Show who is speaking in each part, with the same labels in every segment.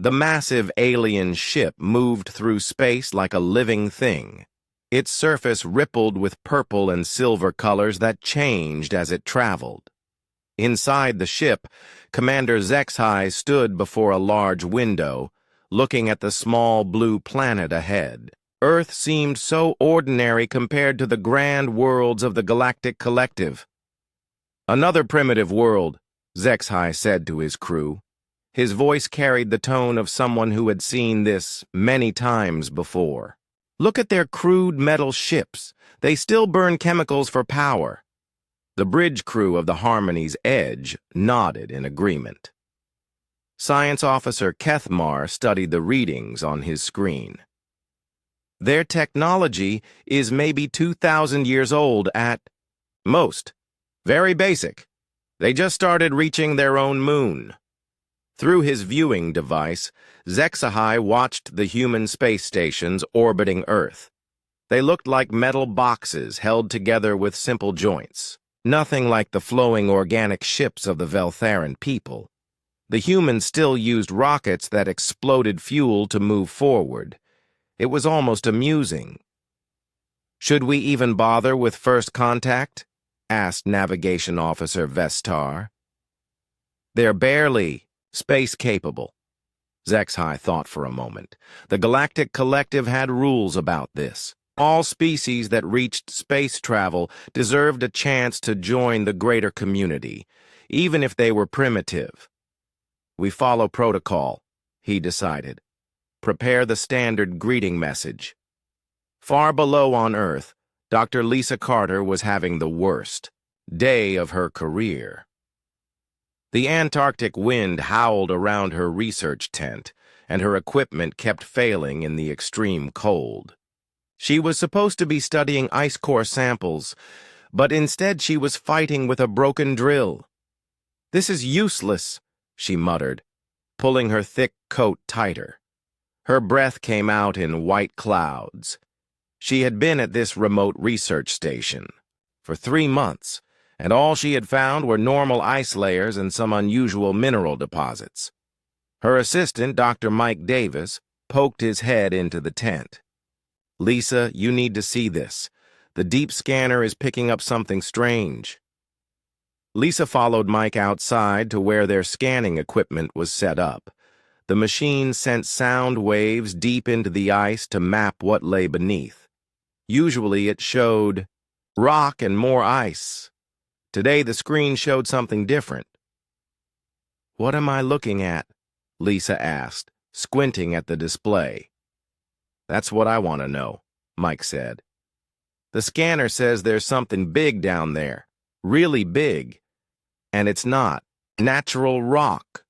Speaker 1: The massive alien ship moved through space like a living thing. Its surface rippled with purple and silver colors that changed as it traveled. Inside the ship, Commander HFY stood before a large window, looking at the small blue planet ahead. Earth seemed so ordinary compared to the grand worlds of the Galactic Collective. "Another primitive world," HFY said to his crew. His voice carried the tone of someone who had seen this many times before. "Look at their crude metal ships. They still burn chemicals for power." The bridge crew of the Harmony's Edge nodded in agreement. Science Officer Kethmar studied the readings on his screen. "Their technology is maybe 2,000 years old at most. Very basic. They just started reaching their own moon." Through his viewing device, HFY watched the human space stations orbiting Earth. They looked like metal boxes held together with simple joints. Nothing like the flowing organic ships of the Veltharan people. The humans still used rockets that exploded fuel to move forward. It was almost amusing. "Should we even bother with first contact?" asked Navigation Officer Vestar. "They're barely space-capable." HFY thought for a moment. The Galactic Collective had rules about this. All species that reached space travel deserved a chance to join the greater community, even if they were primitive. "We follow protocol," he decided. "Prepare the standard greeting message." Far below on Earth, Dr. Lisa Carter was having the worst day of her career. The Antarctic wind howled around her research tent, and her equipment kept failing in the extreme cold. She was supposed to be studying ice core samples, but instead she was fighting with a broken drill. "This is useless," she muttered, pulling her thick coat tighter. Her breath came out in white clouds. She had been at this remote research station for 3 months, and all she had found were normal ice layers and some unusual mineral deposits. Her assistant, Dr. Mike Davis, poked his head into the tent. "Lisa, you need to see this. The deep scanner is picking up something strange." Lisa followed Mike outside to where their scanning equipment was set up. The machine sent sound waves deep into the ice to map what lay beneath. Usually it showed rock and more ice. Today the screen showed something different. "What am I looking at?" Lisa asked, squinting at the display. "That's what I want to know," Mike said. "The scanner says there's something big down there, really big. And it's not. Natural rock."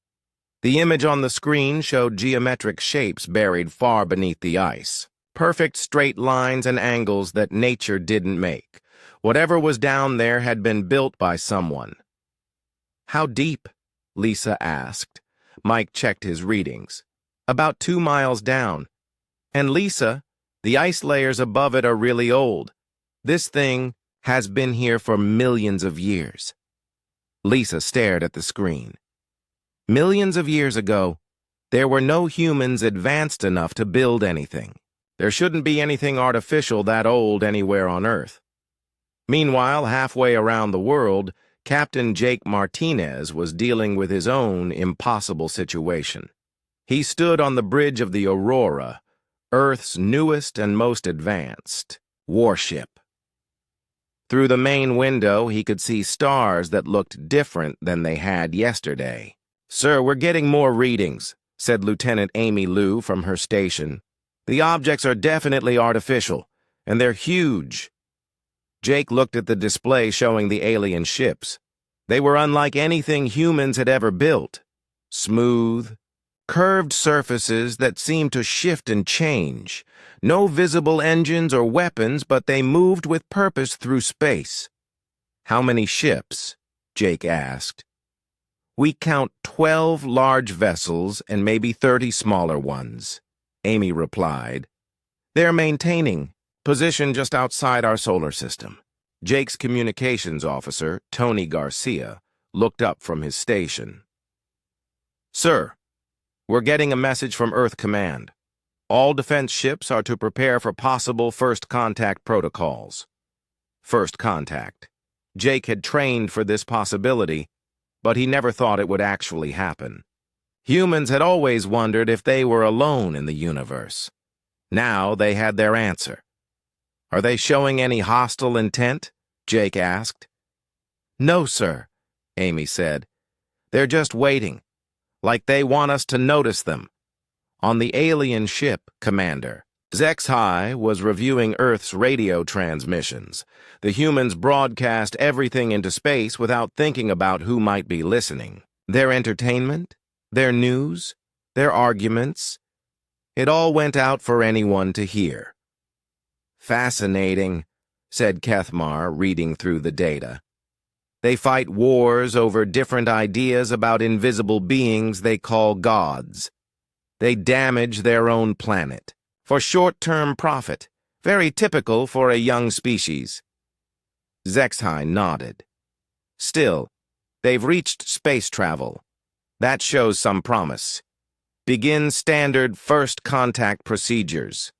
Speaker 1: The image on the screen showed geometric shapes buried far beneath the ice. Perfect straight lines and angles that nature didn't make. Whatever was down there had been built by someone. "How deep?" Lisa asked. Mike checked his readings. "About 2 miles down. And Lisa, the ice layers above it are really old. This thing has been here for millions of years." Lisa stared at the screen. "Millions of years ago, there were no humans advanced enough to build anything. There shouldn't be anything artificial that old anywhere on Earth." Meanwhile, halfway around the world, Captain Jake Martinez was dealing with his own impossible situation. He stood on the bridge of the Aurora, Earth's newest and most advanced warship. Through the main window, he could see stars that looked different than they had yesterday. "Sir, we're getting more readings," said Lieutenant Amy Lou from her station. "The objects are definitely artificial, and they're huge." Jake looked at the display showing the alien ships. They were unlike anything humans had ever built. Smooth, curved surfaces that seemed to shift and change. No visible engines or weapons, but they moved with purpose through space. "How many ships?" Jake asked. "We count 12 large vessels and maybe 30 smaller ones," Amy replied. "They're maintaining position just outside our solar system." Jake's communications officer, Tony Garcia, looked up from his station. "Sir, We're getting a message from Earth Command. All defense ships are to prepare for possible first contact protocols. First contact. Jake had trained for this possibility, but he never thought it would actually happen. Humans had always wondered if they were alone in the universe. Now they had their answer. Are they showing any hostile intent? Jake asked. No, sir, Amy said. They're just waiting, like they want us to notice them. On the alien ship, Commander, HFY was reviewing Earth's radio transmissions. The humans broadcast everything into space without thinking about who might be listening. Their entertainment, their news, their arguments. It all went out for anyone to hear. Fascinating, said Kethmar, reading through the data. They fight wars over different ideas about invisible beings they call gods. They damage their own planet for short-term profit, very typical for a young species. HFY nodded. Still, they've reached space travel. That shows some promise. Begin standard first contact procedures.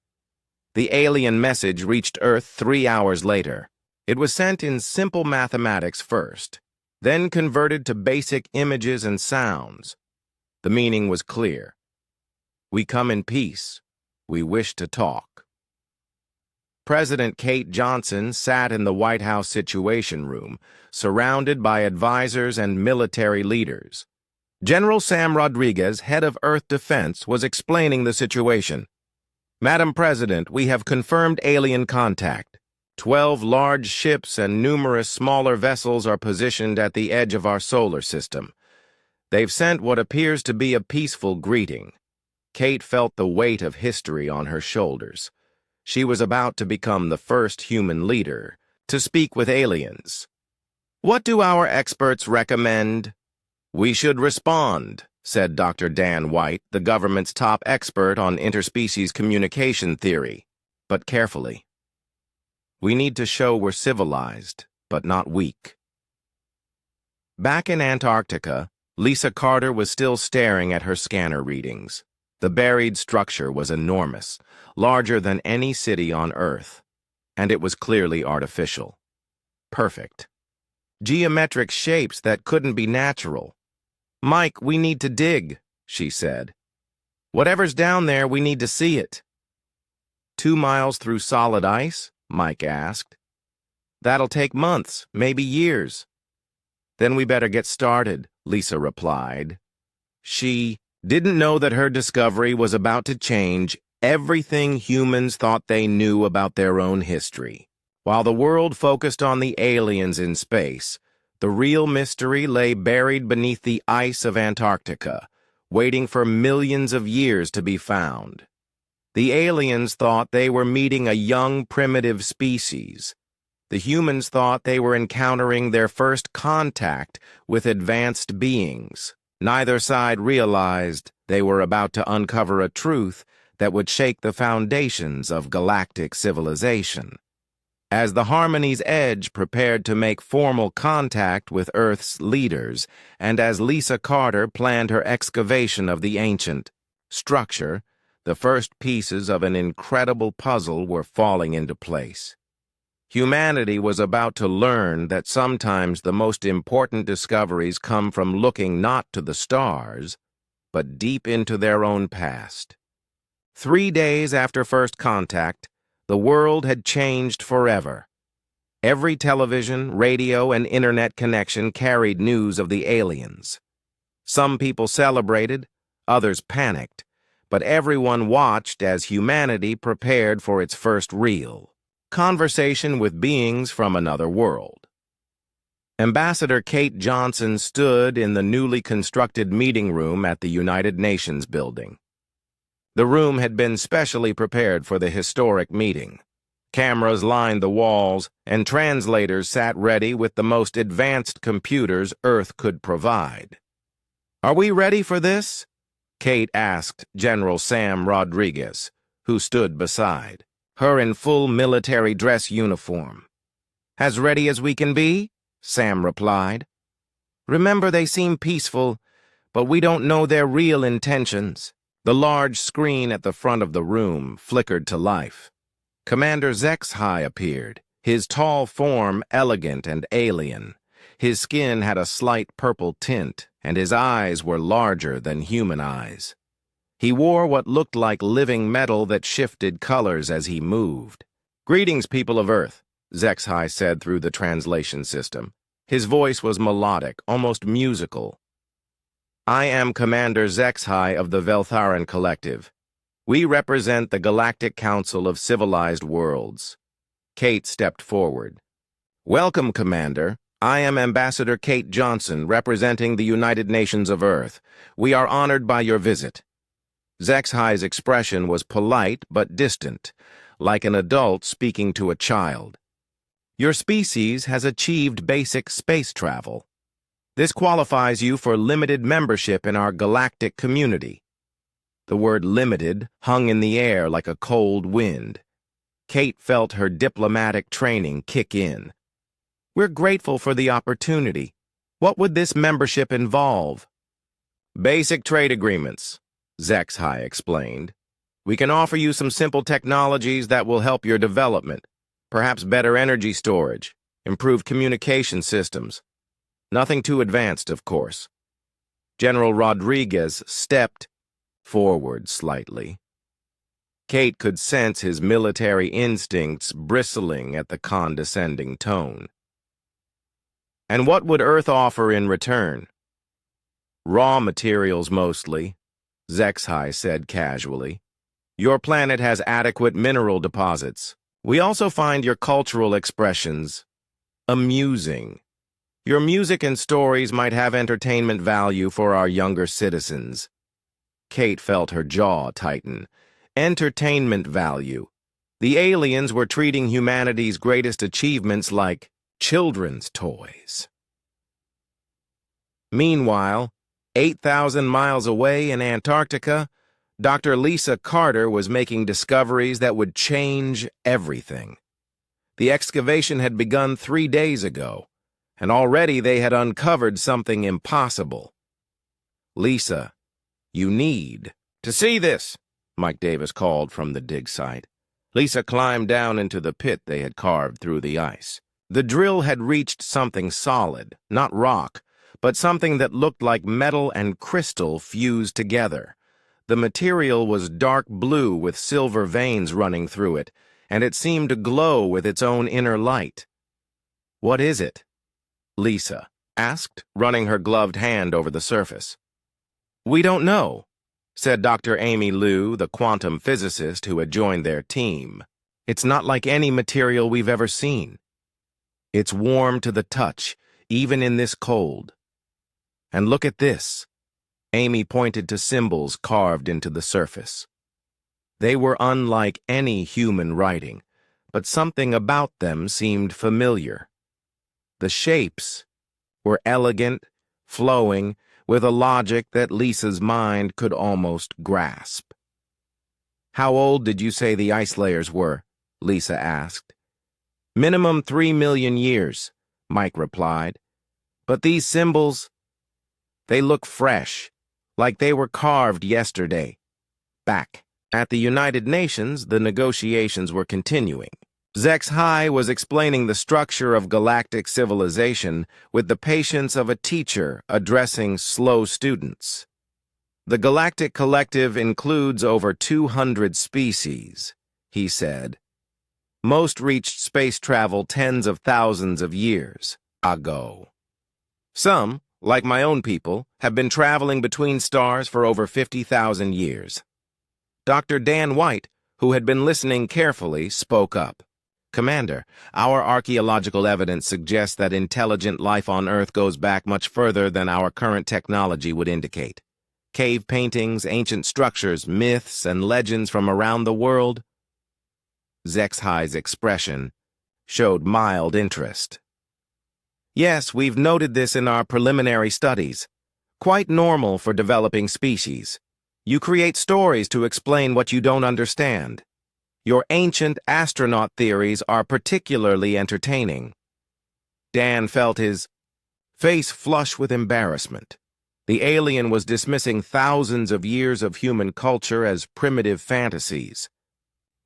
Speaker 1: The alien message reached Earth 3 hours later. It was sent in simple mathematics first, then converted to basic images and sounds. The meaning was clear. We come in peace. We wish to talk. President Kate Johnson sat in the White House Situation Room, surrounded by advisors and military leaders. General Sam Rodriguez, head of Earth Defense, was explaining the situation. Madam President, we have confirmed alien contact. 12 large ships and numerous smaller vessels are positioned at the edge of our solar system. They've sent what appears to be a peaceful greeting. Kate felt the weight of history on her shoulders. She was about to become the first human leader to speak with aliens. What do our experts recommend? We should respond, said Dr. Dan White, the government's top expert on interspecies communication theory, but carefully. We need to show we're civilized, but not weak. Back in Antarctica, Lisa Carter was still staring at her scanner readings. The buried structure was enormous, larger than any city on Earth, and it was clearly artificial. Perfect. Geometric shapes that couldn't be natural. Mike, we need to dig, she said. Whatever's down there, we need to see it. 2 miles through solid ice? Mike asked. That'll take months, maybe years. Then we better get started, Lisa replied. She didn't know that her discovery was about to change everything humans thought they knew about their own history. While the world focused on the aliens in space, the real mystery lay buried beneath the ice of Antarctica, waiting for millions of years to be found. The aliens thought they were meeting a young primitive species. The humans thought they were encountering their first contact with advanced beings. Neither side realized they were about to uncover a truth that would shake the foundations of galactic civilization. As the Harmony's Edge prepared to make formal contact with Earth's leaders, and as Lisa Carter planned her excavation of the ancient structure, the first pieces of an incredible puzzle were falling into place. Humanity was about to learn that sometimes the most important discoveries come from looking not to the stars, but deep into their own past. 3 days after first contact, the world had changed forever. Every television, radio, and internet connection carried news of the aliens. Some people celebrated, others panicked, but everyone watched as humanity prepared for its first real conversation with beings from another world. Ambassador Kate Johnson stood in the newly constructed meeting room at the United Nations building. The room had been specially prepared for the historic meeting. Cameras lined the walls, and translators sat ready with the most advanced computers Earth could provide. "Are we ready for this?" Kate asked General Sam Rodriguez, who stood beside her in full military dress uniform. "As ready as we can be," Sam replied. "Remember, they seem peaceful, but we don't know their real intentions. The large screen at the front of the room flickered to life. Commander HFY appeared, his tall form elegant and alien. His skin had a slight purple tint, and his eyes were larger than human eyes. He wore what looked like living metal that shifted colors as he moved. "Greetings, people of Earth," HFY said through the translation system. His voice was melodic, almost musical. "I am Commander HFY of the Veltharan Collective. We represent the Galactic Council of Civilized Worlds." Kate stepped forward. "Welcome, Commander. I am Ambassador Kate Johnson, representing the United Nations of Earth. We are honored by your visit." HFY's expression was polite but distant, like an adult speaking to a child. "Your species has achieved basic space travel. This qualifies you for limited membership in our galactic community." The word limited hung in the air like a cold wind. Kate felt her diplomatic training kick in. "We're grateful for the opportunity. What would this membership involve?" "Basic trade agreements," HFY explained. "We can offer you some simple technologies that will help your development. Perhaps better energy storage, improved communication systems. Nothing too advanced, of course." General Rodriguez stepped forward slightly. Kate could sense his military instincts bristling at the condescending tone. "And what would Earth offer in return?" "Raw materials, mostly," HFY said casually. "Your planet has adequate mineral deposits. We also find your cultural expressions amusing. Your music and stories might have entertainment value for our younger citizens." Kate felt her jaw tighten. Entertainment value. The aliens were treating humanity's greatest achievements like children's toys. Meanwhile, 8,000 miles away in Antarctica, Dr. Lisa Carter was making discoveries that would change everything. The excavation had begun 3 days ago, and already they had uncovered something impossible. "Lisa, you need to see this," Mike Davis called from the dig site. Lisa climbed down into the pit they had carved through the ice. The drill had reached something solid, not rock, but something that looked like metal and crystal fused together. The material was dark blue with silver veins running through it, and it seemed to glow with its own inner light. "What is it?" Lisa asked, running her gloved hand over the surface. "We don't know," said Dr. Amy Liu, the quantum physicist who had joined their team. "It's not like any material we've ever seen. It's warm to the touch, even in this cold. And look at this." Amy pointed to symbols carved into the surface. They were unlike any human writing, but something about them seemed familiar. The shapes were elegant, flowing, with a logic that Lisa's mind could almost grasp. "How old did you say the ice layers were?" Lisa asked. "Minimum 3 million years," Mike replied. "But these symbols, they look fresh, like they were carved yesterday." Back at the United Nations, the negotiations were continuing. HFY was explaining the structure of galactic civilization with the patience of a teacher addressing slow students. "The Galactic Collective includes over 200 species," he said. "Most reached space travel tens of thousands of years ago. Some, like my own people, have been traveling between stars for over 50,000 years. Dr. Dan White, who had been listening carefully, spoke up. "Commander, our archaeological evidence suggests that intelligent life on Earth goes back much further than our current technology would indicate. Cave paintings, ancient structures, myths, and legends from around the world." HFY's expression showed mild interest. "Yes, we've noted this in our preliminary studies. Quite normal for developing species. You create stories to explain what you don't understand. Your ancient astronaut theories are particularly entertaining." Dan felt his face flush with embarrassment. The alien was dismissing thousands of years of human culture as primitive fantasies.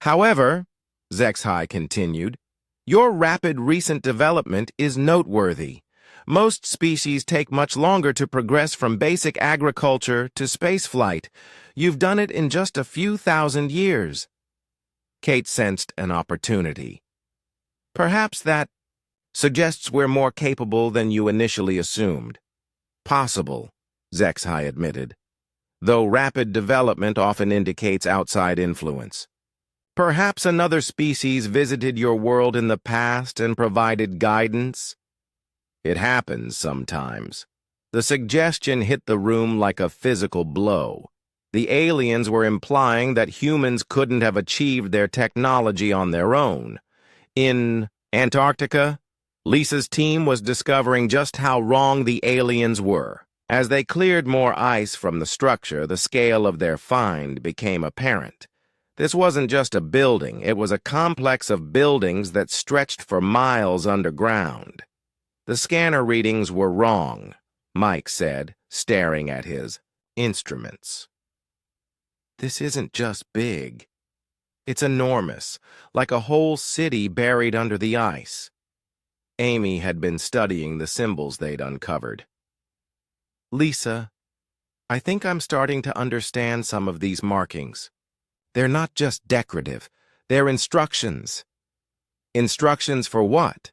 Speaker 1: However, HFY continued, your rapid recent development is noteworthy. Most species take much longer to progress from basic agriculture to spaceflight. You've done it in just a few thousand years. Kate sensed an opportunity. Perhaps that suggests we're more capable than you initially assumed. Possible, HFY admitted, though rapid development often indicates outside influence. Perhaps another species visited your world in the past and provided guidance? It happens sometimes. The suggestion hit the room like a physical blow. The aliens were implying that humans couldn't have achieved their technology on their own. In Antarctica, Lisa's team was discovering just how wrong the aliens were. As they cleared more ice from the structure, the scale of their find became apparent. This wasn't just a building, it was a complex of buildings that stretched for miles underground. The scanner readings were wrong, Mike said, staring at his instruments. This isn't just big. It's enormous, like a whole city buried under the ice. Amy had been studying the symbols they'd uncovered. Lisa, I think I'm starting to understand some of these markings. They're not just decorative, they're instructions. Instructions for what?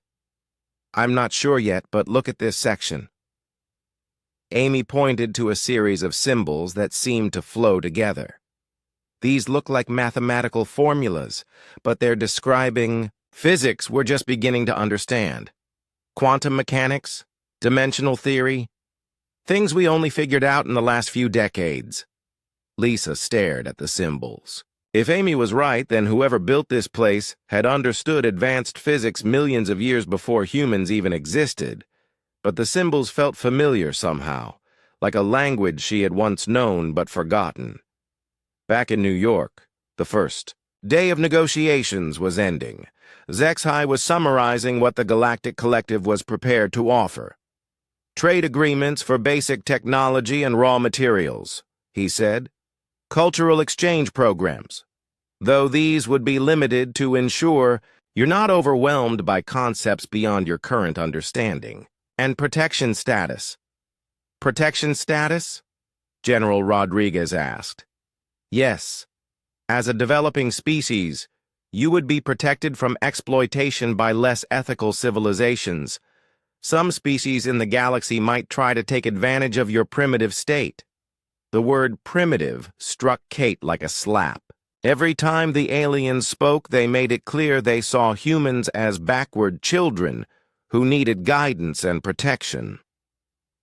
Speaker 1: I'm not sure yet, but look at this section. Amy pointed to a series of symbols that seemed to flow together. These look like mathematical formulas, but they're describing physics we're just beginning to understand. Quantum mechanics, dimensional theory, things we only figured out in the last few decades. Lisa stared at the symbols. If Amy was right, then whoever built this place had understood advanced physics millions of years before humans even existed. But the symbols felt familiar somehow, like a language she had once known but forgotten. Back in New York, the first day of negotiations was ending. HFY was summarizing what the Galactic Collective was prepared to offer. Trade agreements for basic technology and raw materials, he said. Cultural exchange programs, though these would be limited to ensure you're not overwhelmed by concepts beyond your current understanding. And protection status. Protection status? General Rodriguez asked. Yes. As a developing species, you would be protected from exploitation by less ethical civilizations. Some species in the galaxy might try to take advantage of your primitive state. The word primitive struck Kate like a slap. Every time the aliens spoke, they made it clear they saw humans as backward children who needed guidance and protection.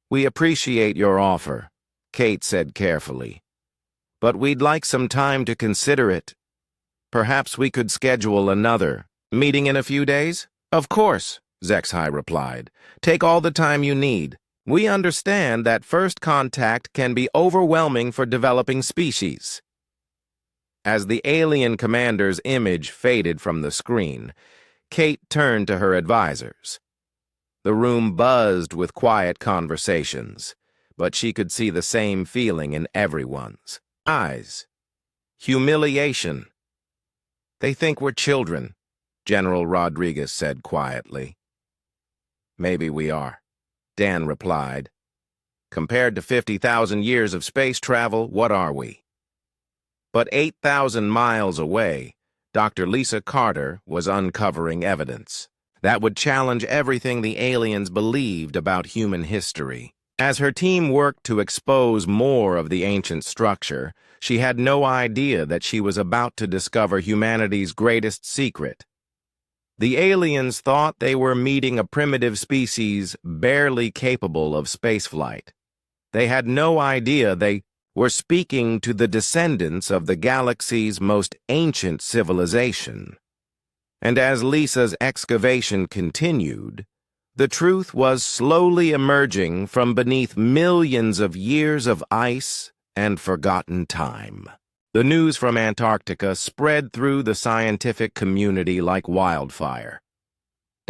Speaker 1: We appreciate your offer, Kate said carefully. But we'd like some time to consider it. Perhaps we could schedule another meeting in a few days? Of course, HFY replied. Take all the time you need. We understand that first contact can be overwhelming for developing species. As the alien commander's image faded from the screen, Kate turned to her advisors. The room buzzed with quiet conversations, but she could see the same feeling in everyone's eyes. Humiliation. They think we're children, General Rodriguez said quietly. Maybe we are, Dan replied. Compared to 50,000 years of space travel, what are we? But 8,000 miles away, Dr. Lisa Carter was uncovering evidence that would challenge everything the aliens believed about human history. As her team worked to expose more of the ancient structure, she had no idea that she was about to discover humanity's greatest secret. The aliens thought they were meeting a primitive species barely capable of spaceflight. They had no idea they were speaking to the descendants of the galaxy's most ancient civilization. And as Lisa's excavation continued, the truth was slowly emerging from beneath millions of years of ice and forgotten time. The news from Antarctica spread through the scientific community like wildfire.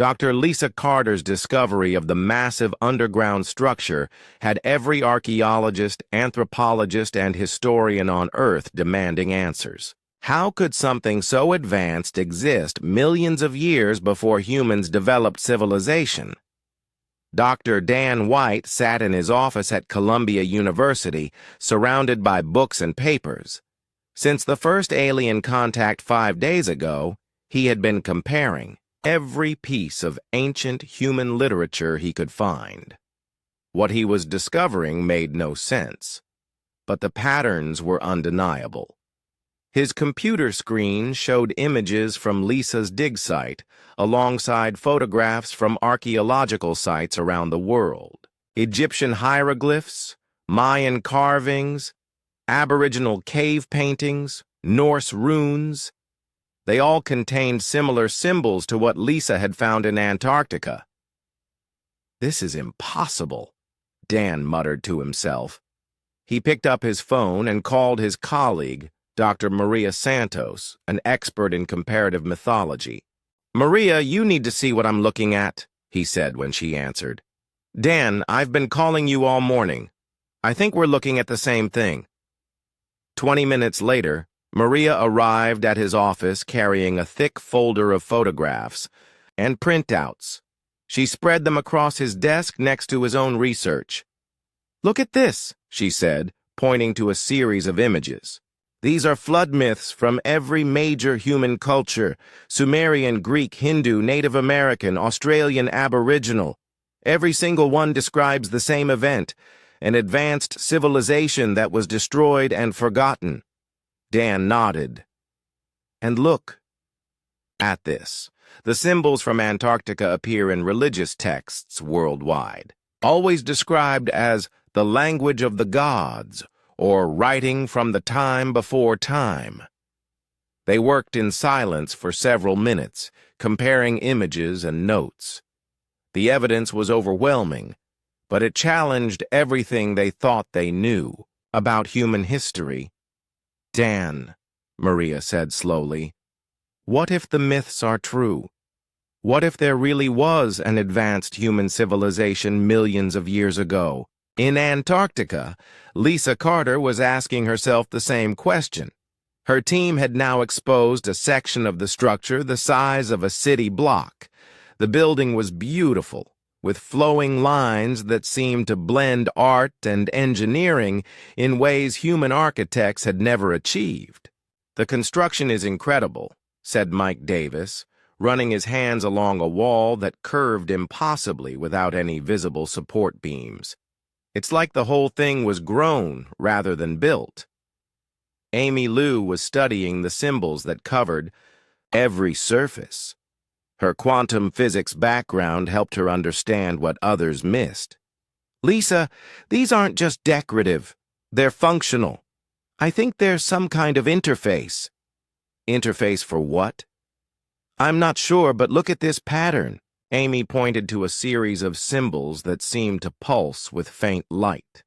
Speaker 1: Dr. Lisa Carter's discovery of the massive underground structure had every archaeologist, anthropologist, and historian on Earth demanding answers. How could something so advanced exist millions of years before humans developed civilization? Dr. Dan White sat in his office at Columbia University, surrounded by books and papers. Since the first alien contact 5 days ago, he had been comparing every piece of ancient human literature he could find. What he was discovering made no sense, but the patterns were undeniable. His computer screen showed images from Lisa's dig site, alongside photographs from archaeological sites around the world. Egyptian hieroglyphs, Mayan carvings, Aboriginal cave paintings, Norse runes. They all contained similar symbols to what Lisa had found in Antarctica. "This is impossible," Dan muttered to himself. He picked up his phone and called his colleague, Dr. Maria Santos, an expert in comparative mythology. "Maria, you need to see what I'm looking at," he said when she answered. "Dan, I've been calling you all morning. I think we're looking at the same thing." 20 minutes later, Maria arrived at his office carrying a thick folder of photographs and printouts. She spread them across his desk next to his own research. "Look at this," she said, pointing to a series of images. "These are flood myths from every major human culture: Sumerian, Greek, Hindu, Native American, Australian, Aboriginal. Every single one describes the same event, an advanced civilization that was destroyed and forgotten." Dan nodded. "And look at this. The symbols from Antarctica appear in religious texts worldwide, always described as the language of the gods, or writing from the time before time." They worked in silence for several minutes, comparing images and notes. The evidence was overwhelming, but it challenged everything they thought they knew about human history. "Dan," Maria said slowly, "what if the myths are true? What if there really was an advanced human civilization millions of years ago? In Antarctica, Lisa Carter was asking herself the same question. Her team had now exposed a section of the structure the size of a city block. The building was beautiful, with flowing lines that seemed to blend art and engineering in ways human architects had never achieved. "The construction is incredible," said Mike Davis, running his hands along a wall that curved impossibly without any visible support beams. "It's like the whole thing was grown rather than built." Amy Lou was studying the symbols that covered every surface. Her quantum physics background helped her understand what others missed. "Lisa, these aren't just decorative. They're functional. I think there's some kind of interface." "Interface for what?" "I'm not sure, but look at this pattern." Amy pointed to a series of symbols that seemed to pulse with faint light.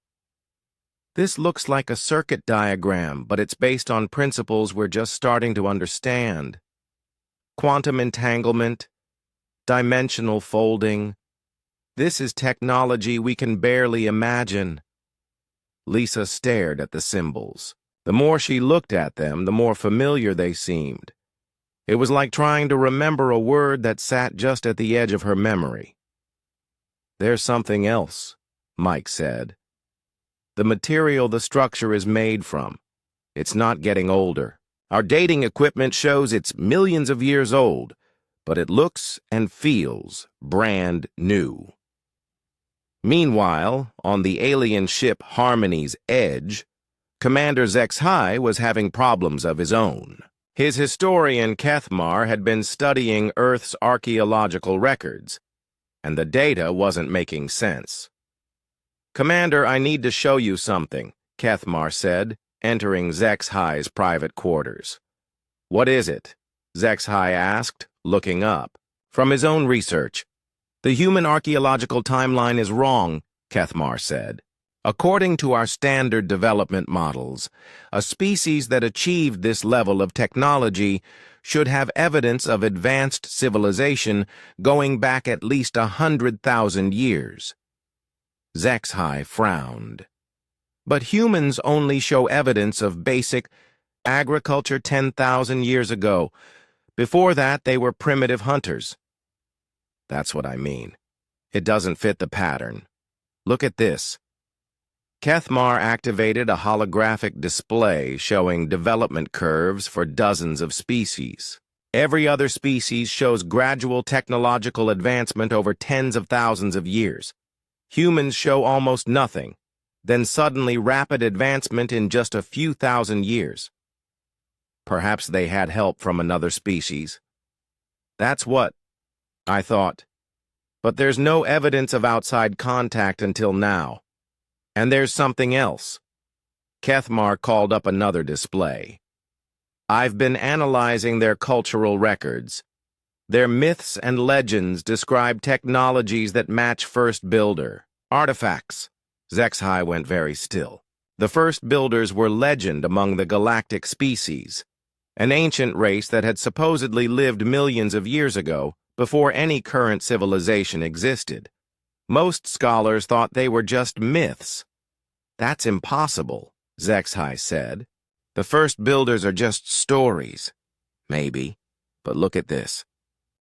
Speaker 1: "This looks like a circuit diagram, but it's based on principles we're just starting to understand. Quantum entanglement, dimensional folding. This is technology we can barely imagine." Lisa stared at the symbols. The more she looked at them, the more familiar they seemed. It was like trying to remember a word that sat just at the edge of her memory. "There's something else," Mike said. "The material the structure is made from. It's not getting older. Our dating equipment shows it's millions of years old, but it looks and feels brand new." Meanwhile, on the alien ship Harmony's Edge, Commander Zexhai was having problems of his own. His historian Kethmar had been studying Earth's archaeological records, and the data wasn't making sense. "Commander, I need to show you something," Kethmar said, entering Zexhai's private quarters. "What is it?" Zexhai asked, looking up. "From his own research. The human archaeological timeline is wrong," Kethmar said. According to our standard development models, a species that achieved this level of technology should have evidence of advanced civilization going back at least 100,000 years. Zexhai frowned. But humans only show evidence of basic agriculture 10,000 years ago. Before that, they were primitive hunters. That's what I mean. It doesn't fit the pattern. Look at this. Kethmar activated a holographic display showing development curves for dozens of species. Every other species shows gradual technological advancement over tens of thousands of years. Humans show almost nothing, then suddenly rapid advancement in just a few thousand years. Perhaps they had help from another species. That's what I thought. But there's no evidence of outside contact until now. And there's something else. Kethmar called up another display. I've been analyzing their cultural records. Their myths and legends describe technologies that match First Builder. Artifacts. Zexhai went very still. The First Builders were legend among the galactic species, an ancient race that had supposedly lived millions of years ago, before any current civilization existed. Most scholars thought they were just myths. That's impossible, Zexhai said. The First Builders are just stories. Maybe, but look at this.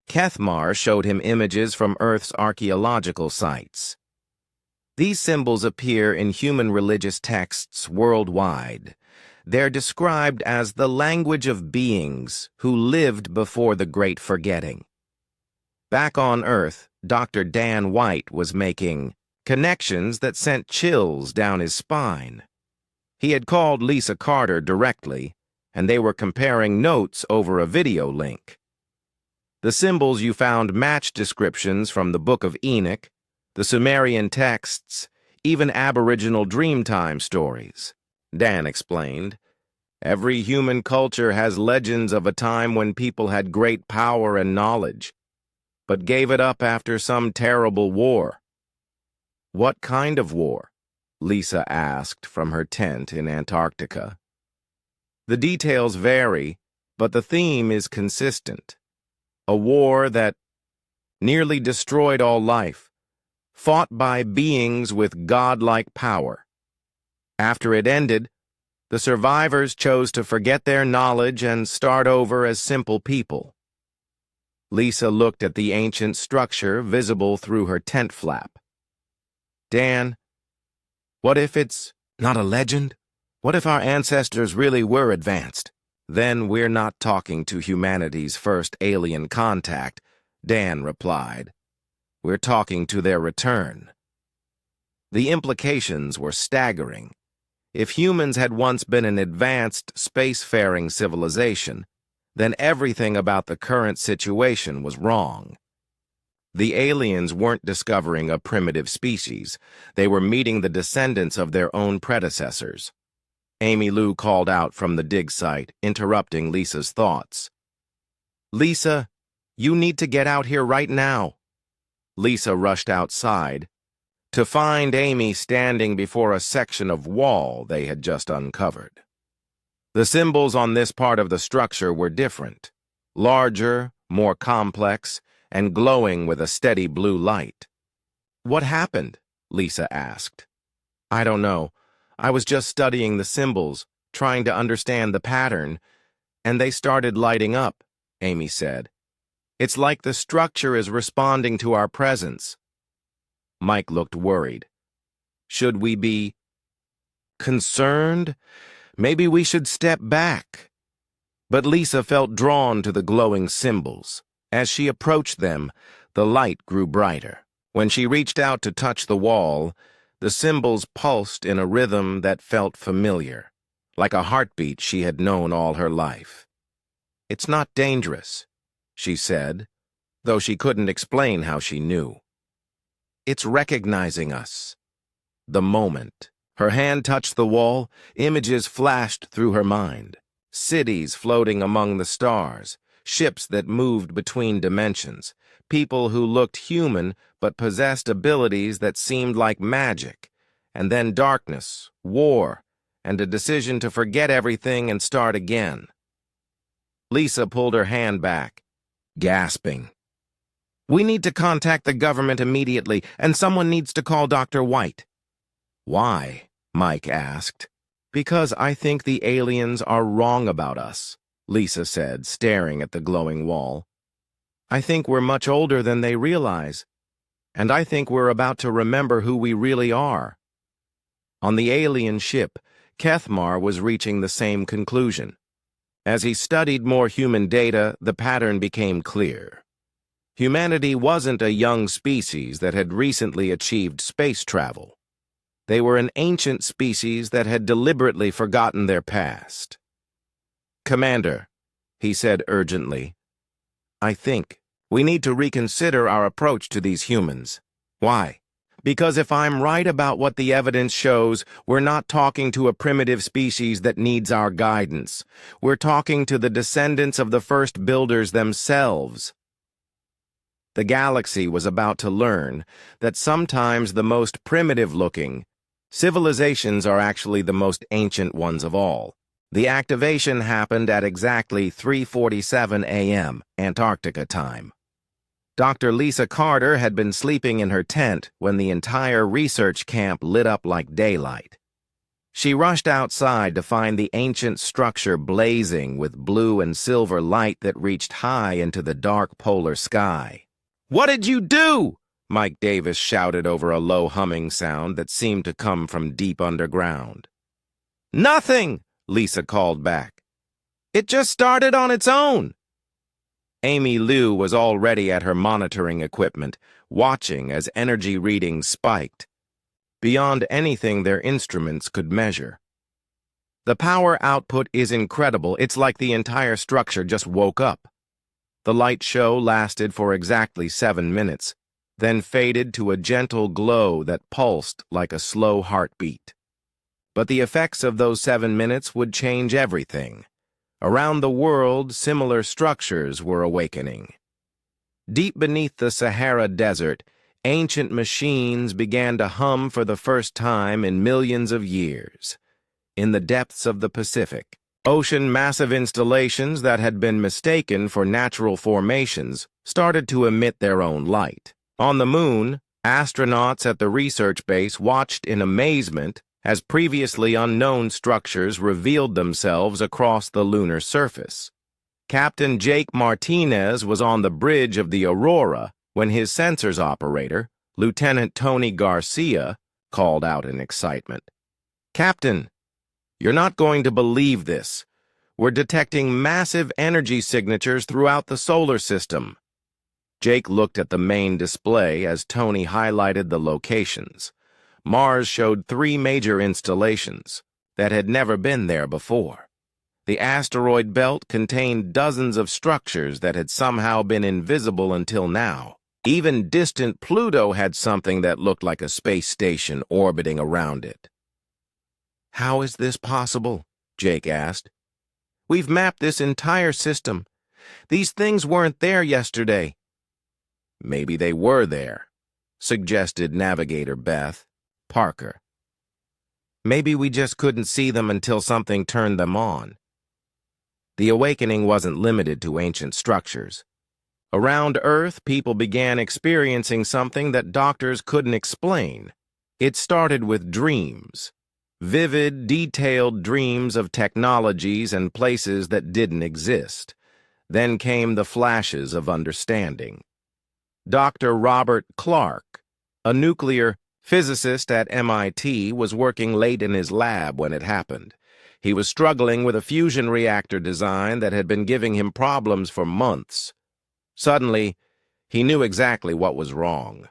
Speaker 1: Kethmar showed him images from Earth's archaeological sites. These symbols appear in human religious texts worldwide. They're described as the language of beings who lived before the Great Forgetting. Back on Earth, Dr. Dan White was making connections that sent chills down his spine. He had called Lisa Carter directly, and they were comparing notes over a video link. The symbols you found matched descriptions from the Book of Enoch, the Sumerian texts, even Aboriginal Dreamtime stories. Dan explained, every human culture has legends of a time when people had great power and knowledge, but gave it up after some terrible war. What kind of war? Lisa asked from her tent in Antarctica. The details vary, but the theme is consistent. A war that nearly destroyed all life, fought by beings with godlike power. After it ended, the survivors chose to forget their knowledge and start over as simple people. Lisa looked at the ancient structure visible through her tent flap. Dan, what if it's not a legend? What if our ancestors really were advanced? Then we're not talking to humanity's first alien contact, Dan replied. We're talking to their return. The implications were staggering. If humans had once been an advanced spacefaring civilization, then everything about the current situation was wrong. The aliens weren't discovering a primitive species. They were meeting the descendants of their own predecessors. Amy Lou called out from the dig site, interrupting Lisa's thoughts. Lisa, you need to get out here right now. Lisa rushed outside to find Amy standing before a section of wall they had just uncovered. The symbols on this part of the structure were different, larger, more complex, and glowing with a steady blue light. What happened? Lisa asked. I don't know. I was just studying the symbols, trying to understand the pattern, and they started lighting up, Amy said. It's like the structure is responding to our presence. Mike looked worried. Should we be concerned? Maybe we should step back. But Lisa felt drawn to the glowing symbols. As she approached them, the light grew brighter. When she reached out to touch the wall, the symbols pulsed in a rhythm that felt familiar, like a heartbeat she had known all her life. It's not dangerous, she said, though she couldn't explain how she knew. It's recognizing us. The moment her hand touched the wall, images flashed through her mind. Cities floating among the stars, ships that moved between dimensions, people who looked human but possessed abilities that seemed like magic, and then darkness, war, and a decision to forget everything and start again. Lisa pulled her hand back, gasping. "We need to contact the government immediately, and someone needs to call Dr. White." "Why?" Mike asked. "Because I think the aliens are wrong about us," Lisa said, staring at the glowing wall. "I think we're much older than they realize, and I think we're about to remember who we really are." On the alien ship, Kethmar was reaching the same conclusion. As he studied more human data, the pattern became clear. Humanity wasn't a young species that had recently achieved space travel. They were an ancient species that had deliberately forgotten their past. "Commander," he said urgently, "I think we need to reconsider our approach to these humans." "Why?" "Because if I'm right about what the evidence shows, we're not talking to a primitive species that needs our guidance. We're talking to the descendants of the first builders themselves." The galaxy was about to learn that sometimes the most primitive-looking civilizations are actually the most ancient ones of all. The activation happened at exactly 3:47 a.m. Antarctica time. Dr. Lisa Carter had been sleeping in her tent when the entire research camp lit up like daylight. She rushed outside to find the ancient structure blazing with blue and silver light that reached high into the dark polar sky. "What did you do?" Mike Davis shouted over a low humming sound that seemed to come from deep underground. "Nothing," Lisa called back. "It just started on its own." Amy Liu was already at her monitoring equipment, watching as energy readings spiked, beyond anything their instruments could measure. "The power output is incredible. It's like the entire structure just woke up." The light show lasted for exactly 7 minutes, then faded to a gentle glow that pulsed like a slow heartbeat. But the effects of those 7 minutes would change everything. Around the world, similar structures were awakening. Deep beneath the Sahara Desert, ancient machines began to hum for the first time in millions of years. In the depths of the Pacific Ocean, massive installations that had been mistaken for natural formations started to emit their own light. On the moon, astronauts at the research base watched in amazement as previously unknown structures revealed themselves across the lunar surface. Captain Jake Martinez was on the bridge of the Aurora when his sensors operator, Lieutenant Tony Garcia, called out in excitement. "Captain, you're not going to believe this. We're detecting massive energy signatures throughout the solar system." Jake looked at the main display as Tony highlighted the locations. Mars showed 3 major installations that had never been there before. The asteroid belt contained dozens of structures that had somehow been invisible until now. Even distant Pluto had something that looked like a space station orbiting around it. "How is this possible?" Jake asked. "We've mapped this entire system. These things weren't there yesterday." "Maybe they were there," suggested Navigator Beth Parker. "Maybe we just couldn't see them until something turned them on." The awakening wasn't limited to ancient structures. Around Earth, people began experiencing something that doctors couldn't explain. It started with dreams. Vivid, detailed dreams of technologies and places that didn't exist. Then came the flashes of understanding. Dr. Robert Clark, a nuclear physicist at MIT, was working late in his lab when it happened. He was struggling with a fusion reactor design that had been giving him problems for months. Suddenly, he knew exactly what was wrong.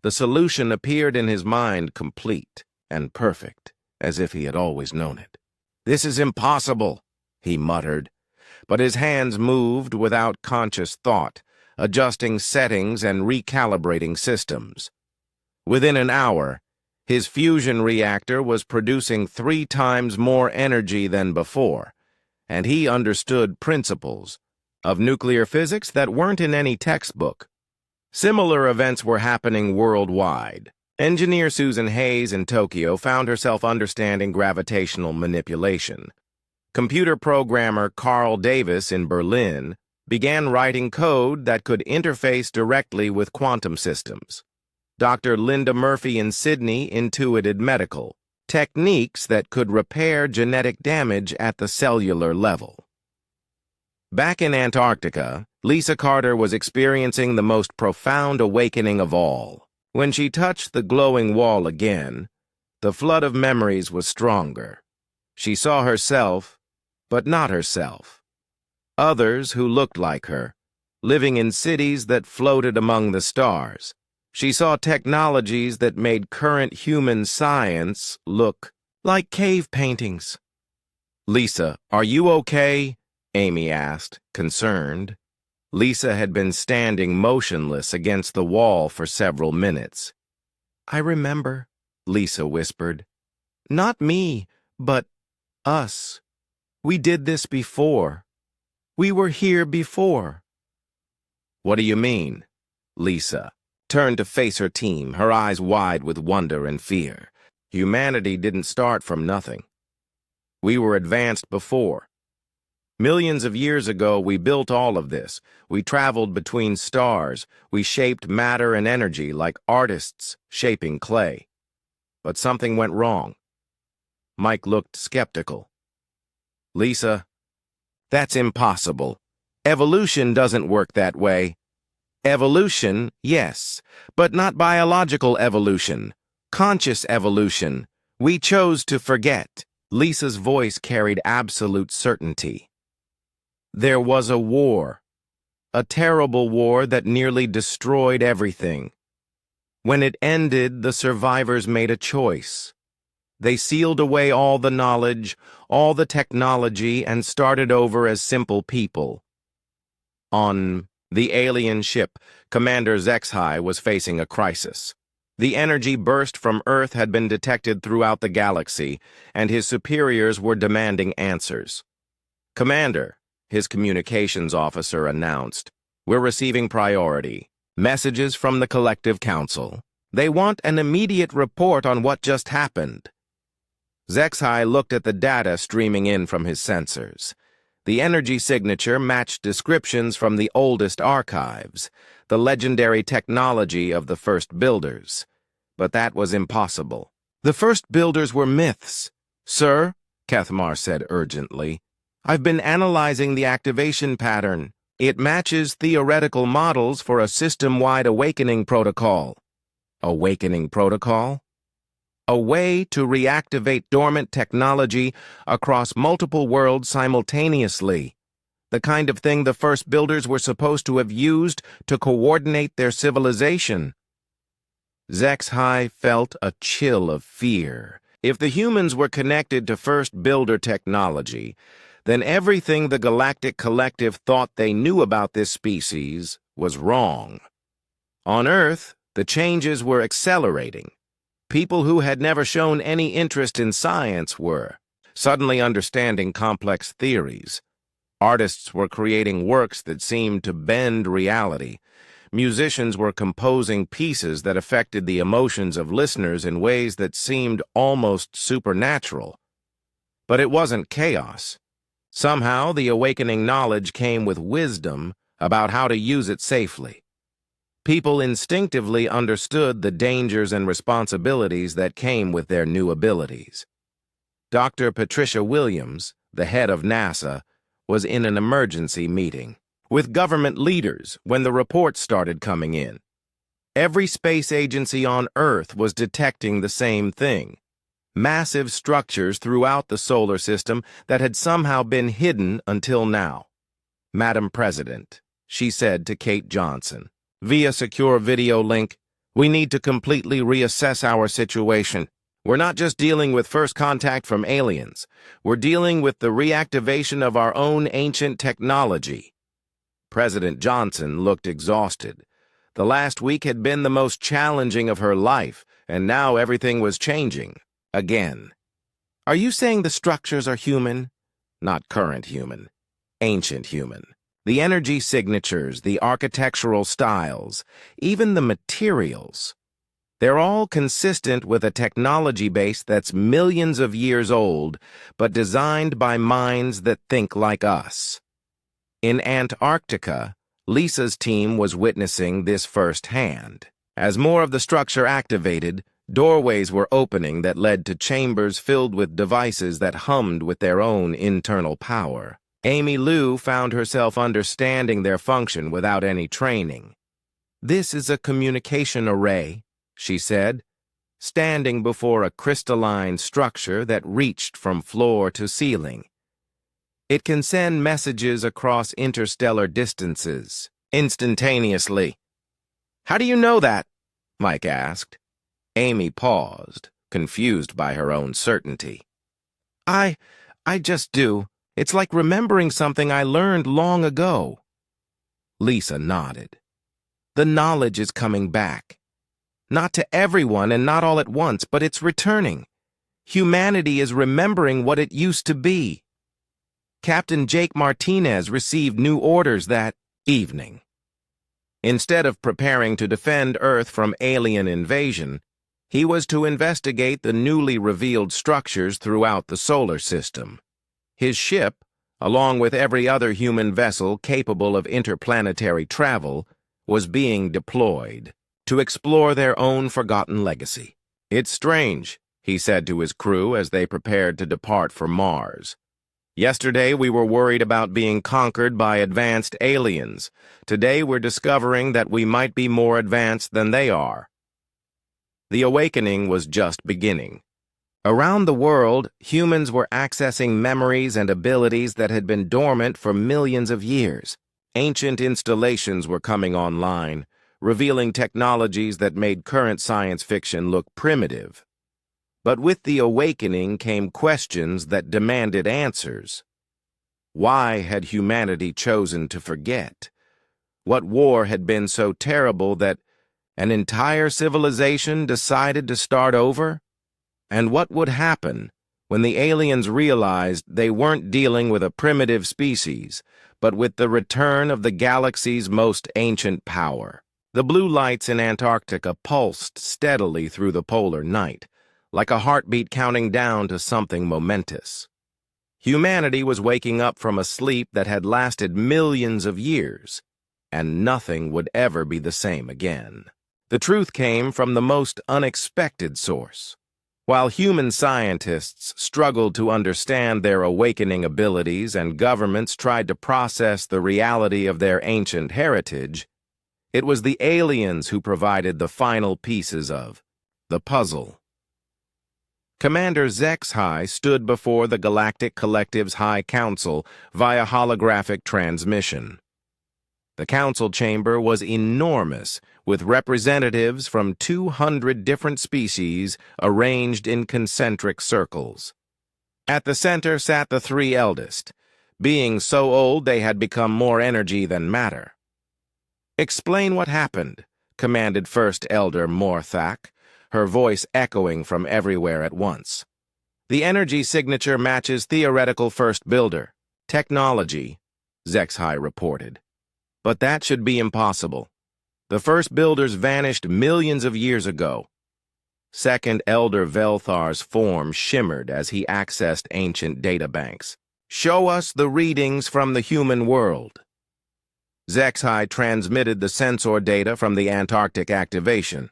Speaker 1: The solution appeared in his mind complete and perfect, as if he had always known it. "This is impossible," he muttered, but his hands moved without conscious thought, adjusting settings and recalibrating systems. Within an hour, his fusion reactor was producing 3 times more energy than before, and he understood principles of nuclear physics that weren't in any textbook. Similar events were happening worldwide. Engineer Susan Hayes in Tokyo found herself understanding gravitational manipulation. Computer programmer Carl Davis in Berlin began writing code that could interface directly with quantum systems. Dr. Linda Murphy in Sydney intuited medical techniques that could repair genetic damage at the cellular level. Back in Antarctica, Lisa Carter was experiencing the most profound awakening of all. When she touched the glowing wall again, the flood of memories was stronger. She saw herself, but not herself. Others who looked like her, living in cities that floated among the stars. She saw technologies that made current human science look like cave paintings. "Lisa, are you okay?" Amy asked, concerned. Lisa had been standing motionless against the wall for several minutes. "I remember," Lisa whispered. "Not me, but us. We did this before. We were here before." "What do you mean?" Lisa turned to face her team, her eyes wide with wonder and fear. "Humanity didn't start from nothing. We were advanced before. Millions of years ago, we built all of this. We traveled between stars. We shaped matter and energy like artists shaping clay. But something went wrong." Mike looked skeptical. "Lisa, that's impossible. Evolution doesn't work that way." "Evolution, yes, but not biological evolution. Conscious evolution. We chose to forget." Lisa's voice carried absolute certainty. "There was a war. A terrible war that nearly destroyed everything. When it ended, the survivors made a choice. They sealed away all the knowledge, all the technology, and started over as simple people. On the alien ship, Commander Zexhai was facing a crisis. The energy burst from Earth had been detected throughout the galaxy, and his superiors were demanding answers. "Commander," his communications officer announced, "we're receiving priority. Messages from the Collective Council. They want an immediate report on what just happened." Zexhai looked at the data streaming in from his sensors. The energy signature matched descriptions from the oldest archives, the legendary technology of the first builders. But that was impossible. "The first builders were myths." "Sir," Kethmar said urgently, "I've been analyzing the activation pattern. It matches theoretical models for a system-wide awakening protocol." "Awakening protocol?" "A way to reactivate dormant technology across multiple worlds simultaneously. The kind of thing the first builders were supposed to have used to coordinate their civilization." Zexhai felt a chill of fear. If the humans were connected to first builder technology, then everything the Galactic Collective thought they knew about this species was wrong. On Earth, the changes were accelerating. People who had never shown any interest in science were suddenly understanding complex theories. Artists were creating works that seemed to bend reality. Musicians were composing pieces that affected the emotions of listeners in ways that seemed almost supernatural. But it wasn't chaos. Somehow, the awakening knowledge came with wisdom about how to use it safely. People instinctively understood the dangers and responsibilities that came with their new abilities. Dr. Patricia Williams, the head of NASA, was in an emergency meeting with government leaders when the reports started coming in. Every space agency on Earth was detecting the same thing: massive structures throughout the solar system that had somehow been hidden until now. "Madam President," she said to Kate Johnson, via secure video link, "we need to completely reassess our situation. We're not just dealing with first contact from aliens. We're dealing with the reactivation of our own ancient technology." President Johnson looked exhausted. The last week had been the most challenging of her life, and now everything was changing. Again. "Are you saying the structures are human?" "Not current human. Ancient human. The energy signatures, the architectural styles, even the materials. They're all consistent with a technology base that's millions of years old, but designed by minds that think like us. In Antarctica, Lisa's team was witnessing this firsthand. As more of the structure activated, doorways were opening that led to chambers filled with devices that hummed with their own internal power. Amy Lou found herself understanding their function without any training. "This is a communication array," she said, standing before a crystalline structure that reached from floor to ceiling. "It can send messages across interstellar distances, instantaneously." "How do you know that?" Mike asked. Amy paused, confused by her own certainty. I just do. It's like remembering something I learned long ago." Lisa nodded. "The knowledge is coming back. Not to everyone and not all at once, but it's returning. Humanity is remembering what it used to be. Captain Jake Martinez received new orders that evening. Instead of preparing to defend Earth from alien invasion, he was to investigate the newly revealed structures throughout the solar system. His ship, along with every other human vessel capable of interplanetary travel, was being deployed to explore their own forgotten legacy. "It's strange," he said to his crew as they prepared to depart for Mars. "Yesterday we were worried about being conquered by advanced aliens. Today we're discovering that we might be more advanced than they are." The awakening was just beginning. Around the world, humans were accessing memories and abilities that had been dormant for millions of years. Ancient installations were coming online, revealing technologies that made current science fiction look primitive. But with the awakening came questions that demanded answers. Why had humanity chosen to forget? What war had been so terrible that an entire civilization decided to start over? And what would happen when the aliens realized they weren't dealing with a primitive species, but with the return of the galaxy's most ancient power? The blue lights in Antarctica pulsed steadily through the polar night, like a heartbeat counting down to something momentous. Humanity was waking up from a sleep that had lasted millions of years, and nothing would ever be the same again. The truth came from the most unexpected source. While human scientists struggled to understand their awakening abilities and governments tried to process the reality of their ancient heritage, it was the aliens who provided the final pieces of the puzzle. Commander Zexhai stood before the Galactic Collective's High Council via holographic transmission. The council chamber was enormous, with representatives from 200 different species arranged in concentric circles. At the center sat the three eldest, being so old they had become more energy than matter. "Explain what happened," commanded First Elder Morthak, her voice echoing from everywhere at once. "The energy signature matches theoretical First Builder. Technology," Zexhai reported. "But that should be impossible. The First Builders vanished millions of years ago." Second Elder Velthar's form shimmered as he accessed ancient databanks. "Show us the readings from the human world." Zexhai transmitted the sensor data from the Antarctic activation.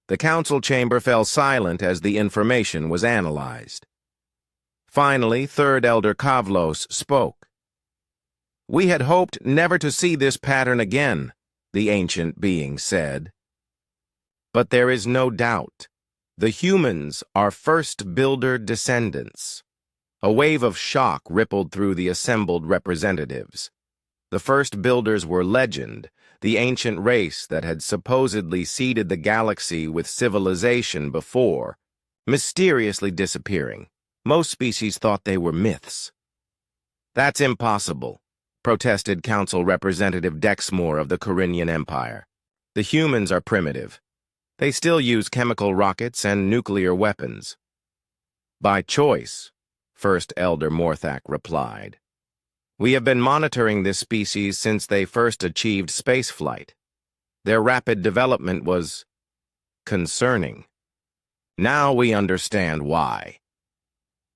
Speaker 1: The council chamber fell silent as the information was analyzed. Finally, Third Elder Kavlos spoke. "We had hoped never to see this pattern again," the ancient being said. "But there is no doubt. The humans are First Builder descendants." A wave of shock rippled through the assembled representatives. The First Builders were legend, the ancient race that had supposedly seeded the galaxy with civilization before, mysteriously disappearing. Most species thought they were myths. "That's impossible," protested Council Representative Dexmore of the Corinian Empire. "The humans are primitive. They still use chemical rockets and nuclear weapons." "By choice," First Elder Morthak replied. "We have been monitoring this species since they first achieved spaceflight. Their rapid development was concerning. Now we understand why.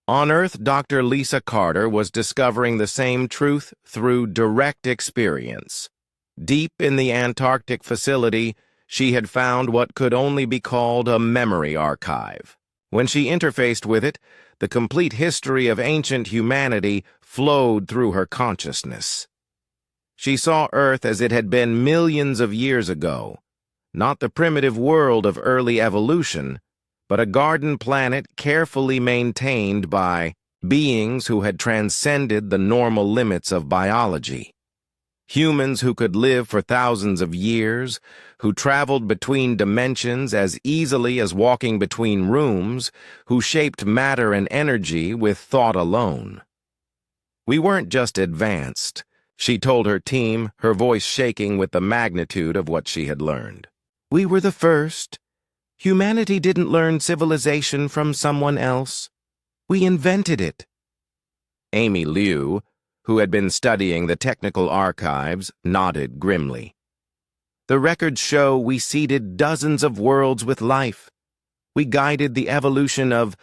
Speaker 1: On Earth, Dr. Lisa Carter was discovering the same truth through direct experience. Deep in the Antarctic facility, she had found what could only be called a memory archive. When she interfaced with it, the complete history of ancient humanity flowed through her consciousness. She saw Earth as it had been millions of years ago, not the primitive world of early evolution, but a garden planet carefully maintained by beings who had transcended the normal limits of biology. Humans who could live for thousands of years, who traveled between dimensions as easily as walking between rooms, who shaped matter and energy with thought alone. We weren't just advanced, she told her team, her voice shaking with the magnitude of what she had learned. We were the first. Humanity didn't learn civilization from someone else. We invented it. Amy Liu, who had been studying the technical archives, nodded grimly. The records show we seeded dozens of worlds with life. We guided the evolution of